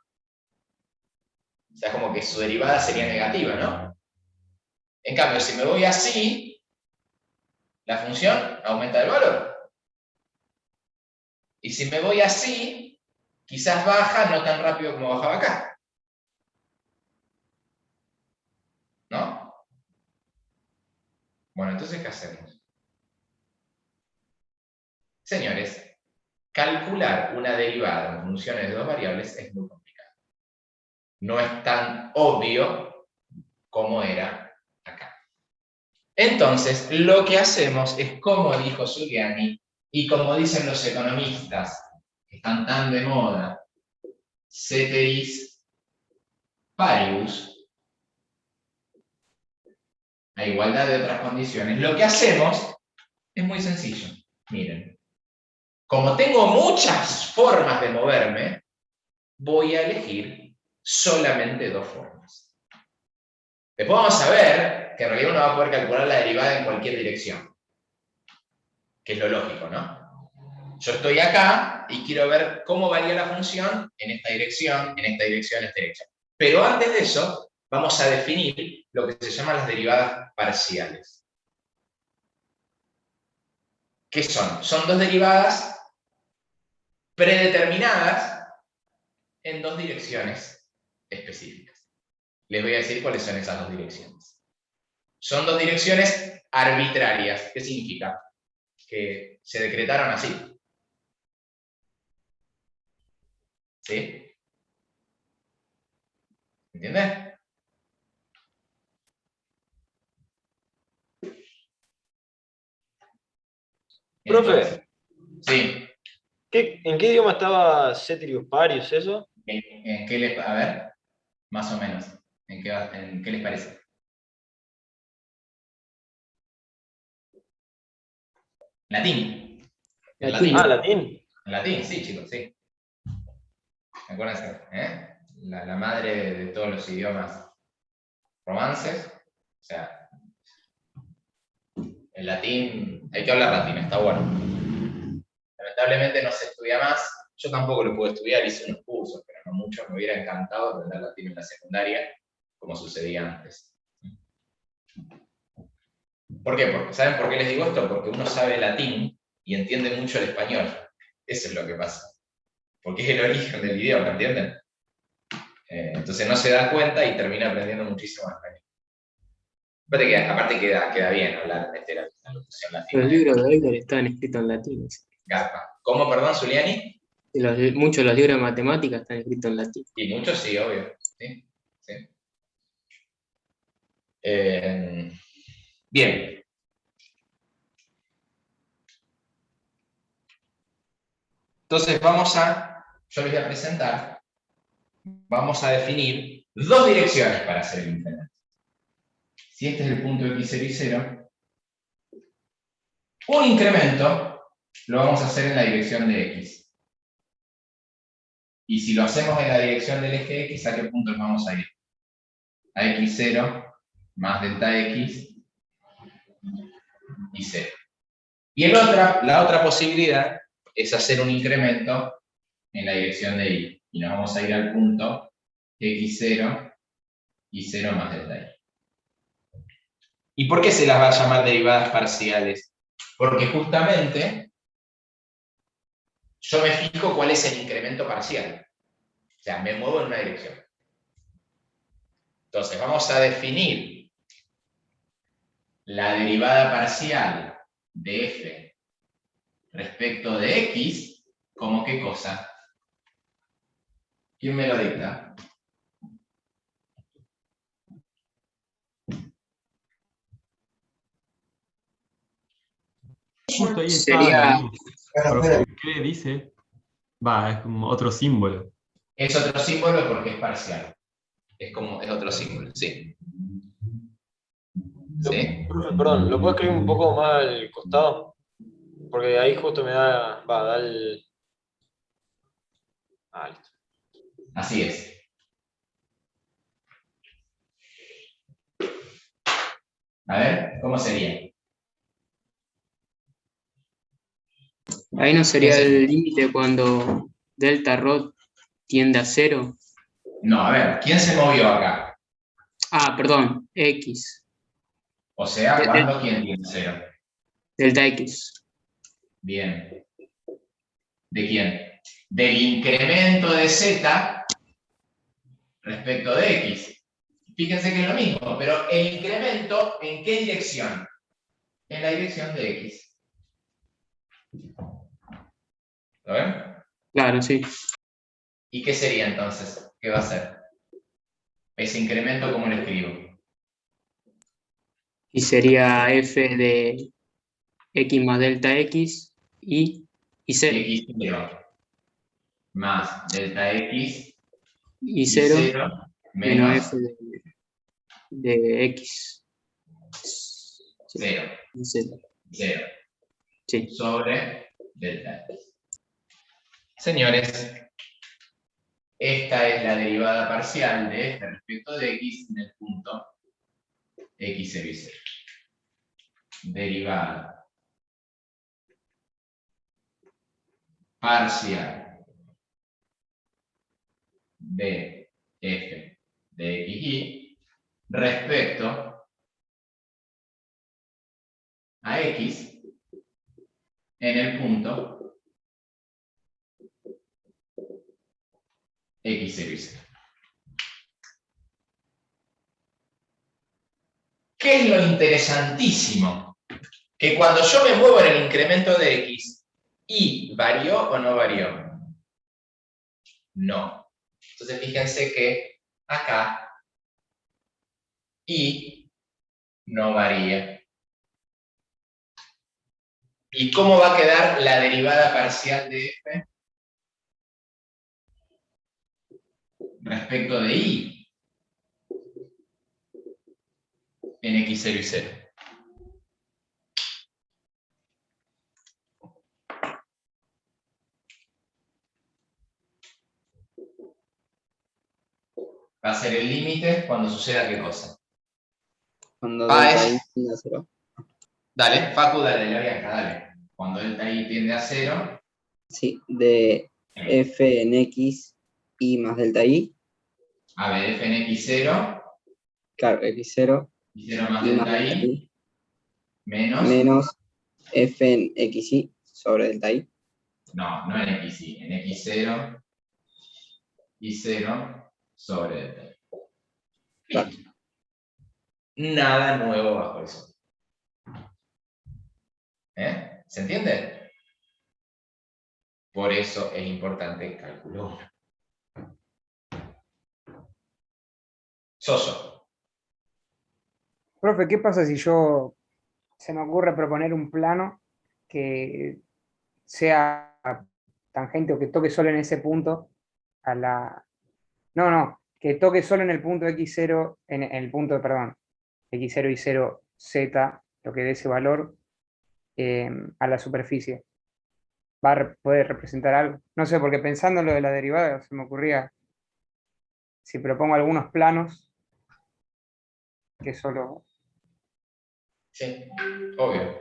O sea, como que su derivada sería negativa, ¿no? En cambio, si me voy así, la función aumenta de valor. Y si me voy así, quizás baja no tan rápido como bajaba acá. ¿No? Bueno, entonces, ¿qué hacemos? Señores, calcular una derivada en funciones de dos variables es muy complicado. No es tan obvio como era acá. Entonces, lo que hacemos es, como dijo Giuliani, y como dicen los economistas, que están tan de moda, ceteris paribus, a igualdad de otras condiciones, lo que hacemos es muy sencillo. Miren, como tengo muchas formas de moverme, voy a elegir solamente 2 formas. Después vamos a ver que en realidad uno va a poder calcular la derivada en cualquier dirección, que es lo lógico, ¿no? Yo estoy acá y quiero ver cómo varía la función en esta dirección, en esta dirección, en esta dirección. Pero antes de eso, vamos a definir lo que se llaman las derivadas parciales. ¿Qué son? Son 2 derivadas predeterminadas en 2 direcciones específicas. Les voy a decir cuáles son esas 2 direcciones. Son 2 direcciones arbitrarias. ¿Qué significa? Que se decretaron así. ¿Sí? ¿Entiendes? Profe, sí. ¿en qué idioma estaba Ceteris Paribus eso? ¿En qué les, a ver, más o menos, ¿en qué les parece? Latín. En latín. Ah, latín. En latín, sí, chicos, sí. Acuérdense, ¿eh? La madre de todos los idiomas romances. O sea, el latín, hay que hablar latín, está bueno. Lamentablemente no se estudia más. Yo tampoco lo pude estudiar, hice unos cursos, pero no muchos. Me hubiera encantado aprender latín en la secundaria, como sucedía antes. ¿Por qué? ¿Saben por qué les digo esto? Porque uno sabe latín y entiende mucho el español. Eso es lo que pasa. Porque es el origen del idioma, ¿entienden? Entonces no se da cuenta y termina aprendiendo muchísimo español. Aparte queda bien hablar de la locución latina. Los libros de Euler estaban escritos en latín. Garpa. ¿Cómo, perdón, Zuliani? Muchos de los libros de matemáticas están escritos en latín. Y muchos sí, obvio. Sí, sí. Bien. Entonces yo les voy a presentar, vamos a definir 2 direcciones para hacer el incremento. Si este es el punto x0 y 0, un incremento lo vamos a hacer en la dirección de x. Y si lo hacemos en la dirección del eje x, ¿a qué puntos vamos a ir? A x0 más delta x y 0. Y la otra posibilidad es hacer un incremento en la dirección de y. y nos vamos a ir al punto x0 y 0 más delta y. ¿Y por qué se las va a llamar derivadas parciales? Porque justamente yo me fijo cuál es el incremento parcial. O sea, me muevo en una dirección. Entonces, vamos a definir la derivada parcial de f respecto de x como qué cosa. ¿Quién me lo dicta? Justo ahí está Sería, la luz. Profe, ¿qué dice? Va, es como otro símbolo. Es otro símbolo porque es parcial. Es otro símbolo, sí. ¿Sí? Profe, perdón, ¿lo puedo escribir un poco más al costado? Porque ahí justo me da el... Ah, listo. Así es. A ver, ¿cómo sería? ahí no sería el límite cuando delta rho tiende a 0. No, a ver, ¿quién se movió acá? Ah, perdón, x. O sea, ¿cuándo quién tiene 0? Delta x. Bien. ¿De quién? Del incremento de z respecto de x. Fíjense que es lo mismo, pero el incremento, ¿en qué dirección? En la dirección de x. ¿Lo ven? Claro, sí. ¿Y qué sería entonces? ¿Qué va a ser? Ese incremento, ¿cómo lo escribo? Y sería f de x más delta x y 0. x0 más delta x Y y 0 0 menos menos f de x. 0. 0. 0 Sí. sobre delta x. Señores, esta es la derivada parcial de f respecto de x en el punto x0 y 0. Derivada parcial de f de x y respecto a x en el punto x0 y 0. ¿Qué es lo interesantísimo? Que cuando yo me muevo en el incremento de x, ¿y varió o no varió? No. Entonces fíjense que acá y no varía. ¿Y cómo va a quedar la derivada parcial de f respecto de y en x0 y 0? Va a ser el límite cuando suceda qué cosa. Cuando Ah, delta es- y tiende a 0. Dale, Facu, dale, la Bianca, dale. Cuando delta y tiende a 0, Sí, de f en x y más delta y, a ver, f en x0 claro, x0 y 0 más y más delta delta y y menos. menos f en x y sobre delta y. No, no en x y, en x0 y 0 sobre delta y. Claro. Nada nuevo bajo el sol. ¿Se entiende? Por eso es importante el cálculo 1. Soso. Profe, ¿qué pasa si se me ocurre proponer un plano que sea tangente o que toque solo en ese punto a la... No, que toque solo en el punto x0, en el punto, perdón, x0 y 0 z, lo que dé ese valor a la superficie. ¿Va a poder representar algo? No sé, porque pensando en lo de la derivada, se me ocurría, si propongo algunos planos, que solo... Sí, obvio.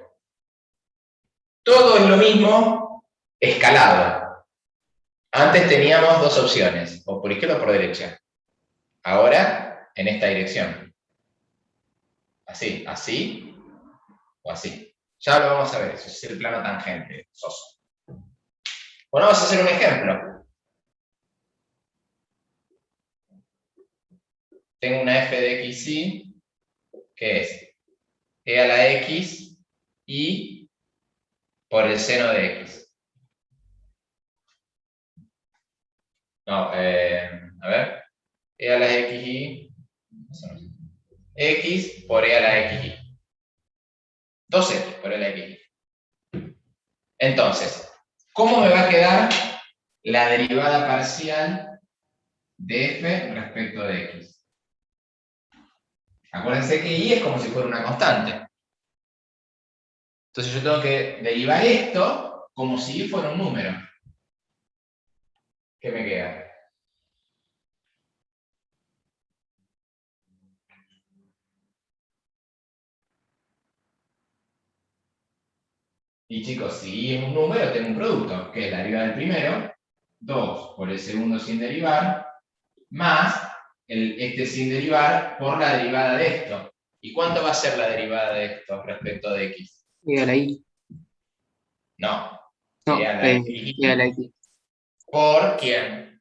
Todo es lo mismo escalado. Antes teníamos dos opciones, o por izquierda o por derecha. Ahora, en esta dirección. Así, así o así. Ya lo vamos a ver, eso es el plano tangente, soso. Bueno, vamos a hacer un ejemplo. Tengo una f de x, y, que es e a la x y por el seno de x. No, a ver. E a la x y x por e a la x y. 2x por e a la x y. Entonces, ¿cómo me va a quedar la derivada parcial de f respecto de x? Acuérdense que y es como si fuera una constante. Entonces yo tengo que derivar esto como si y fuera un número. ¿Qué me queda? Y chicos, si y es un número, tengo un producto, que es la derivada del primero, 2 por el segundo sin derivar, más este sin derivar por la derivada de esto. ¿Y cuánto va a ser la derivada de esto respecto de x? E a la y. No. No, E a la x. E a la x. ¿Por quién?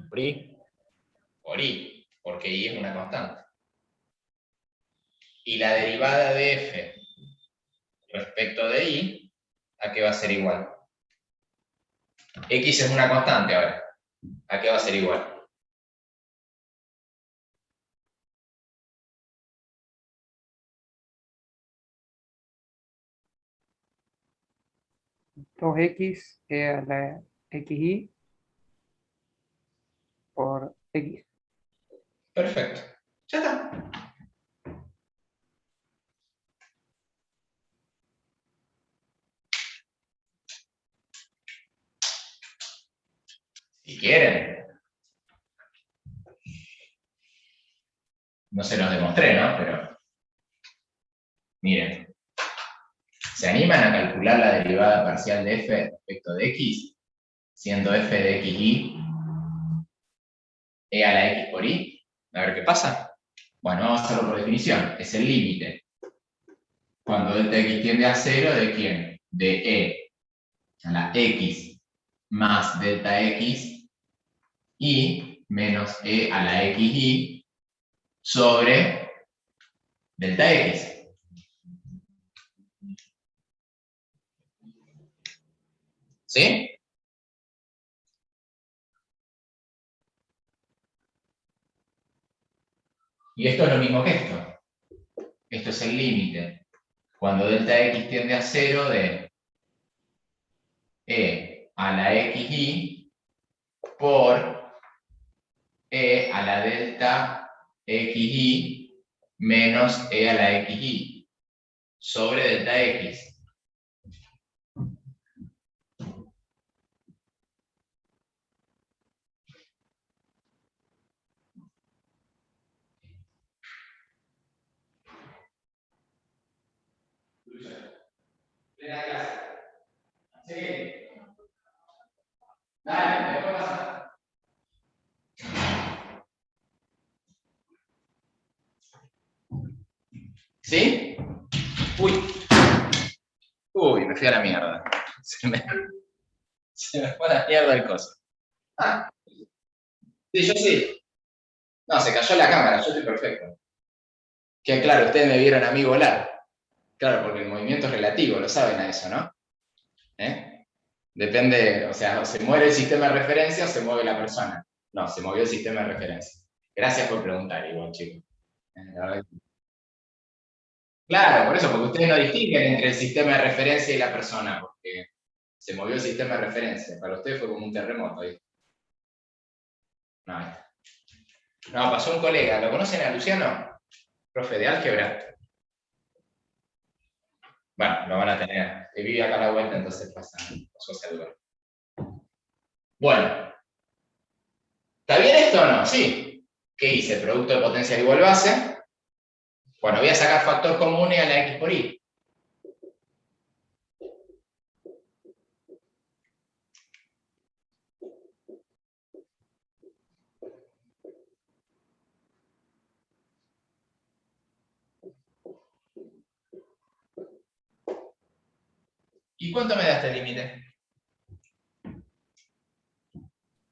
Por I. Por y, porque y es una constante. Y la derivada de f respecto de y, ¿a qué va a ser igual? X es una constante ahora. ¿A qué va a ser igual? 2x e a la xy por x. Perfecto. Ya está. Si quieren. No se los demostré, ¿no? Pero miren. ¿Se animan a calcular la derivada parcial de f respecto de x? Siendo f de xy e a la x por y. A ver qué pasa. Bueno, vamos a hacerlo por definición. Es el límite. Cuando delta x tiende a 0, ¿de quién? De e a la x más delta x y menos e a la xy sobre delta x. ¿Sí? Y esto es lo mismo que esto. Esto es el límite. Cuando delta x tiende a 0 de e a la xy por e a la delta xy menos e a la xy sobre delta x. Plena clase. Sí. Dale, después pasa. ¿Sí? Uy. Uy, me fui a la mierda. Se me fue a la mierda el coso. Ah. Sí, yo sí. No, se cayó la cámara, yo estoy perfecto. Que claro, ustedes me vieron a mí volar. Claro, porque el movimiento es relativo, lo saben a eso, ¿no? Depende, o sea, o se mueve el sistema de referencia o se mueve la persona. No, se movió el sistema de referencia. Gracias por preguntar, igual, chicos. Claro, por eso, porque ustedes no distinguen entre el sistema de referencia y la persona, porque se movió el sistema de referencia. Para ustedes fue como un terremoto ahí. No, ahí está. No, pasó un colega. ¿Lo conocen a Luciano? Profe de álgebra. Bueno, lo van a tener. Vive acá a la vuelta, entonces pasó a saludar. Bueno. ¿Está bien esto o no? Sí. ¿Qué hice? Producto de potencial igual base. Bueno, voy a sacar factor común y a la x por y. ¿Y cuánto me da este límite?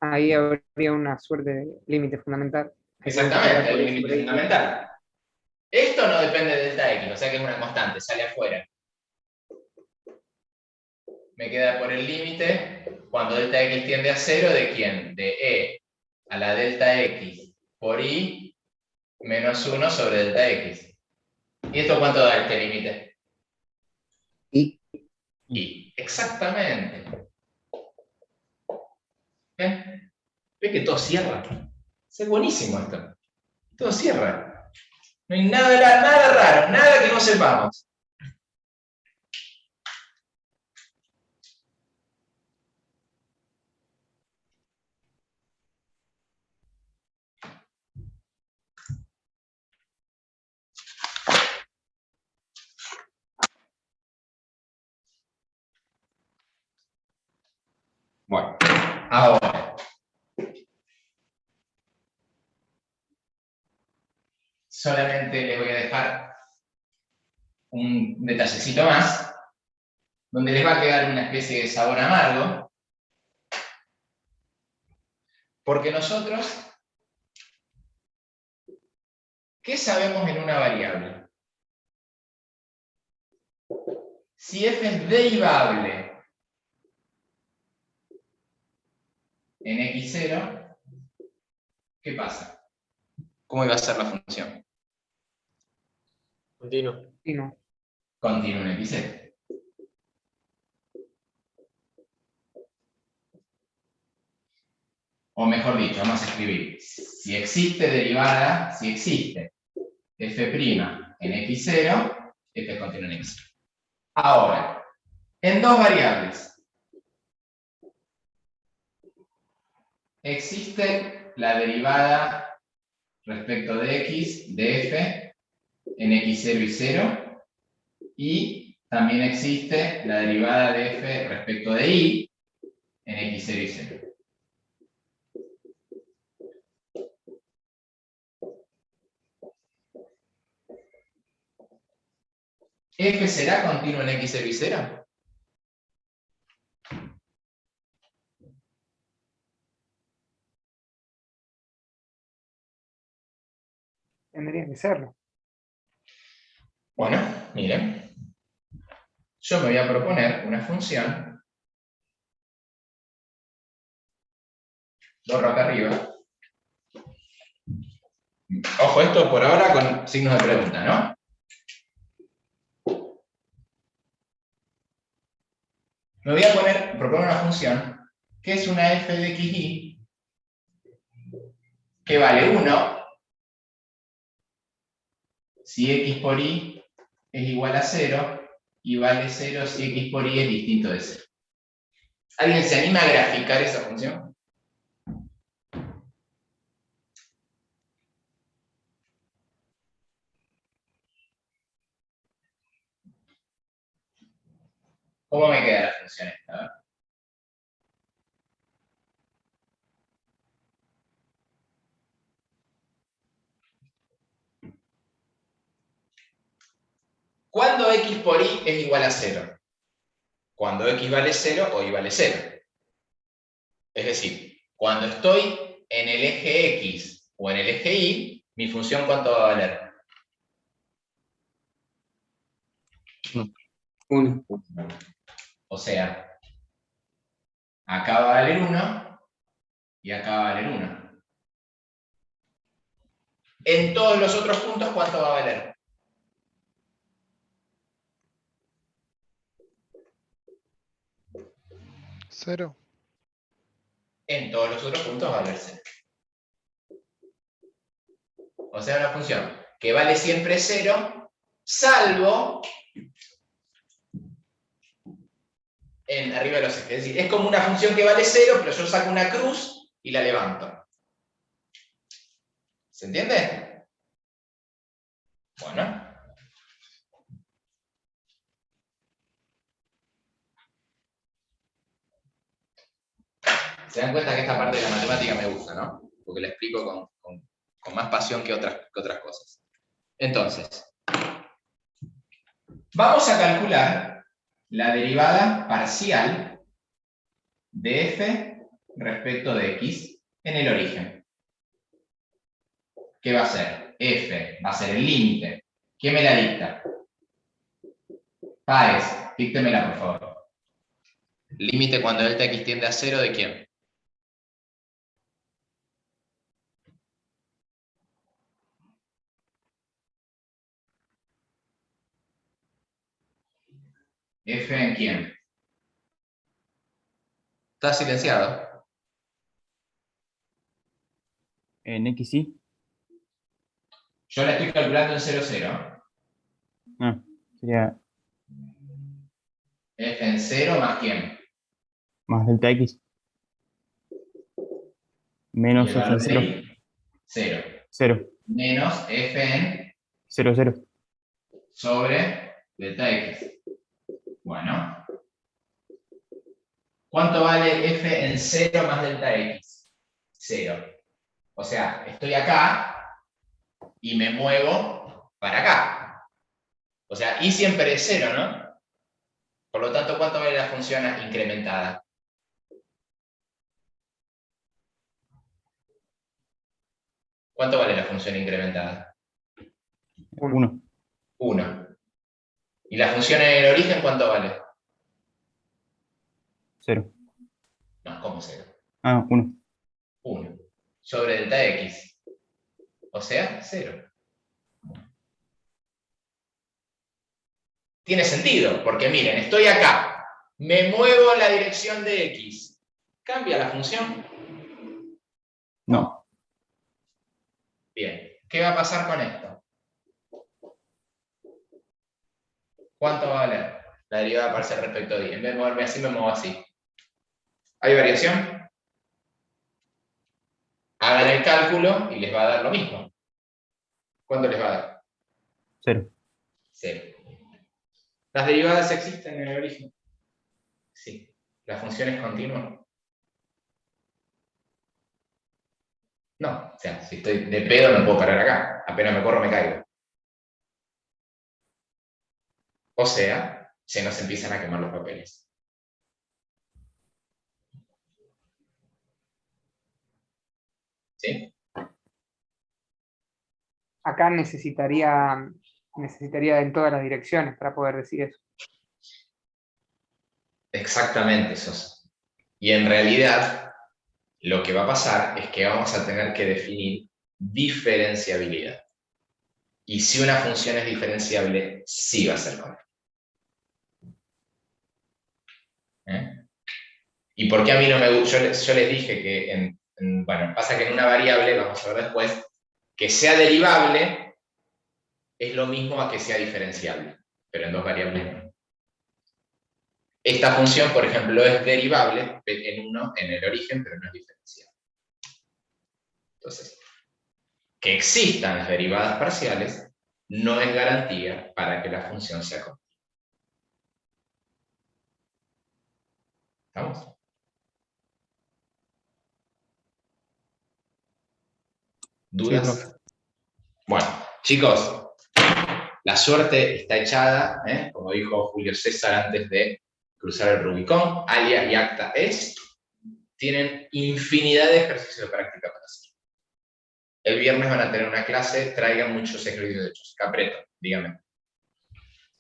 Ahí habría una suerte de límite fundamental. Exactamente, el límite fundamental. Esto no depende de delta X, o sea que es una constante, sale afuera. Me queda por el límite, cuando delta X tiende a 0, ¿de quién? De E a la delta X por I menos 1 sobre delta X. ¿Y esto cuánto da este límite? I. Exactamente. ¿Ven? ¿Ven que todo cierra? Es buenísimo esto. Todo cierra. No hay nada raro, nada que no sepamos. Bueno, ahora. Solamente les voy a dejar un detallecito más, donde les va a quedar una especie de sabor amargo, porque nosotros, ¿qué sabemos en una variable? Si f es derivable en x0, ¿qué pasa? ¿Cómo iba a ser la función? Continuo. Y no. Continúa en x0. O mejor dicho, vamos a escribir, si existe derivada, si existe f' en x0, f continúa en x0. Ahora, en dos variables, existe la derivada respecto de x de f en x0 y 0, y también existe la derivada de f respecto de y en x0 y 0. ¿F será continuo en x0 y 0? Tendría que serlo. Bueno, miren. Yo me voy a proponer una función. Borro acá arriba. Ojo, esto por ahora con signos de pregunta, ¿no? Me voy a proponer una función que es una f de xy que vale 1 si x por y es igual a 0 y vale 0 si x por y es distinto de 0. ¿Alguien se anima a graficar esa función? ¿Cómo me queda la función esta? A ver. ¿Cuándo x por y es igual a 0? Cuando x vale 0 o y vale 0. Es decir, cuando estoy en el eje x o en el eje y, mi función ¿cuánto va a valer? 1. O sea, acá va a valer 1 y acá va a valer 1. En todos los otros puntos, ¿cuánto va a valer? Cero. En todos los otros puntos va a valer 0. O sea, una función que vale siempre 0, salvo en arriba de los ejes. Es decir, es como una función que vale 0, pero yo saco una cruz y la levanto. ¿Se entiende? Bueno. Se dan cuenta que esta parte de la matemática me gusta, ¿no? Porque la explico con más pasión que otras cosas. Entonces, vamos a calcular la derivada parcial de f respecto de x en el origen. ¿Qué va a ser? F va a ser el límite. ¿Quién me la dicta? Páez, díctemela por favor. Límite cuando delta x tiende a 0, ¿de quién? ¿F en quién? Está silenciado. En XY. Yo la estoy calculando en 0, 0. Ah, sería F en 0 más quién. más delta X. Menos Y el F en valor de 0. ahí, 0. 0. Menos F en 0, 0. sobre delta X. Bueno. ¿Cuánto vale F en 0 más delta X? 0. O sea, estoy acá y me muevo para acá. O sea, y siempre es 0, ¿no? Por lo tanto, ¿cuánto vale la función incrementada? ¿Cuánto vale la función incrementada? 1. 1. ¿Y la función en el origen cuánto vale? 0. No, ¿cómo 0? Ah, 1. 1. Sobre delta X. O sea, 0. Tiene sentido, porque miren, estoy acá, me muevo en la dirección de X. ¿Cambia la función? No. Bien, ¿qué va a pasar con esto? ¿Cuánto va a valer la derivada parcial respecto a y? En vez de moverme así, me muevo así. ¿Hay variación? Hagan el cálculo y les va a dar lo mismo. ¿Cuánto les va a dar? 0. 0. ¿Las derivadas existen en el origen? Sí. ¿La función es continua? No. O sea, si estoy de pedo no puedo parar acá. Apenas me corro me caigo. O sea, se nos empiezan a quemar los papeles. ¿Sí? Acá necesitaría en todas las direcciones para poder decir eso. Exactamente, Sosa. Y en realidad, lo que va a pasar es que vamos a tener que definir diferenciabilidad. Y si una función es diferenciable, sí va a ser correcta. ¿Eh? ¿Y por qué a mí no me gusta? Yo les dije que, bueno, pasa que en una variable, vamos a ver después, que sea derivable es lo mismo a que sea diferenciable, pero en dos variables no. Esta función, por ejemplo, es derivable en el origen, pero no es diferenciable. Entonces, que existan las derivadas parciales no es garantía para que la función sea continua. ¿Estamos? ¿Dudas? Sí, profe. Bueno, chicos, la suerte está echada, como dijo Julio César antes de cruzar el Rubicón, alia y acta est, tienen infinidad de ejercicios de práctica para hacer. El viernes van a tener una clase, traigan muchos ejercicios hechos. Capreto, dígame.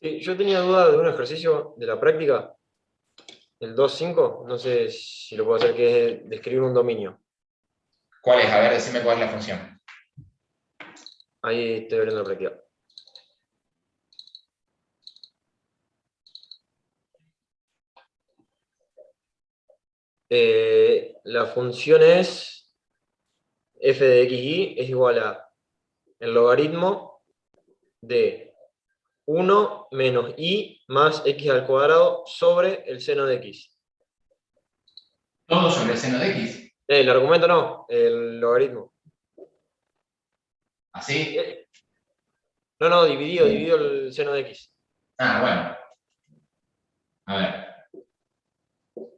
Sí, yo tenía duda de un ejercicio de la práctica, el 2.5, no sé si lo puedo hacer, que es describir un dominio. ¿Cuál es? A ver, decime cuál es la función. Ahí estoy abriendo la práctica. La función es f de xy es igual a el logaritmo de 1 menos y más x al cuadrado sobre el seno de x. Todo sobre el seno de x. El argumento no, el logaritmo. ¿Así? No, dividido el seno de x. Ah, bueno. A ver.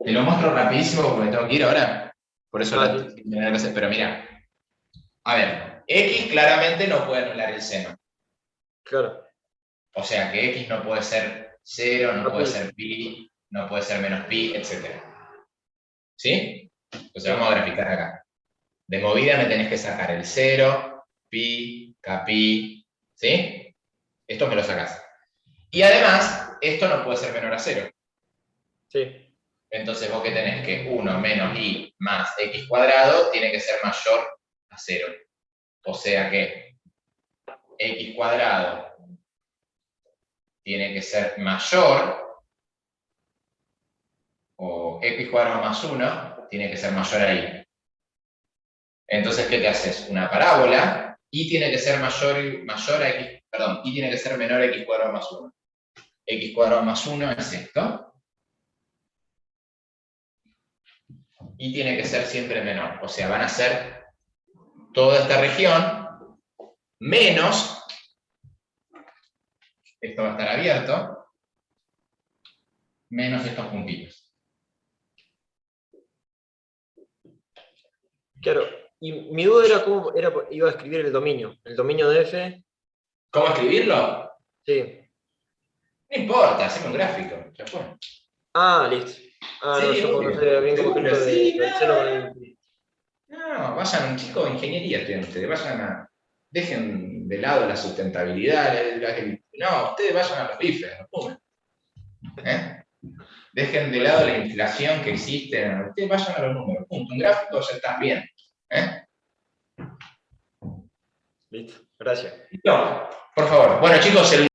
Te lo muestro rapidísimo porque me tengo que ir ahora. Por eso pero mira. A ver, x claramente no puede anular el seno. Claro. O sea que x no puede ser 0, no puede ser pi, no puede ser menos pi, etc. ¿Sí? Entonces vamos a graficar acá. De movida me tenés que sacar el 0, pi, kpi, ¿sí? Esto me lo sacás. Y además, esto no puede ser menor a 0. Sí. Entonces vos que tenés que 1 menos i más x cuadrado tiene que ser mayor a 0. O sea que x cuadrado tiene que ser mayor, o x cuadrado más 1 tiene que ser mayor a y. Entonces, ¿qué te haces? Una parábola, y tiene que ser mayor a x, perdón, y tiene que ser menor a x cuadrado más 1. X cuadrado más 1 es esto. Y tiene que ser siempre menor. O sea, van a ser toda esta región menos, esto va a estar abierto, menos estos puntitos. Claro. Y mi duda era cómo iba a escribir el dominio. El dominio de f. ¿Cómo escribirlo? Sí. No importa, hacemos un gráfico. Ya fue. Ah, listo. Ah, no, Sí, yo obvio. no sabía bien cómo Seguro, escribirlo sí, del seno con el... No, vayan, chicos, ingeniería estudian ustedes, vayan a. Dejen de lado la sustentabilidad, no, ustedes vayan a los bifes, a los números. Dejen de lado la inflación que existe, ustedes vayan a los números, punto. Un gráfico ya está bien. Listo, gracias. No, por favor. Bueno, chicos,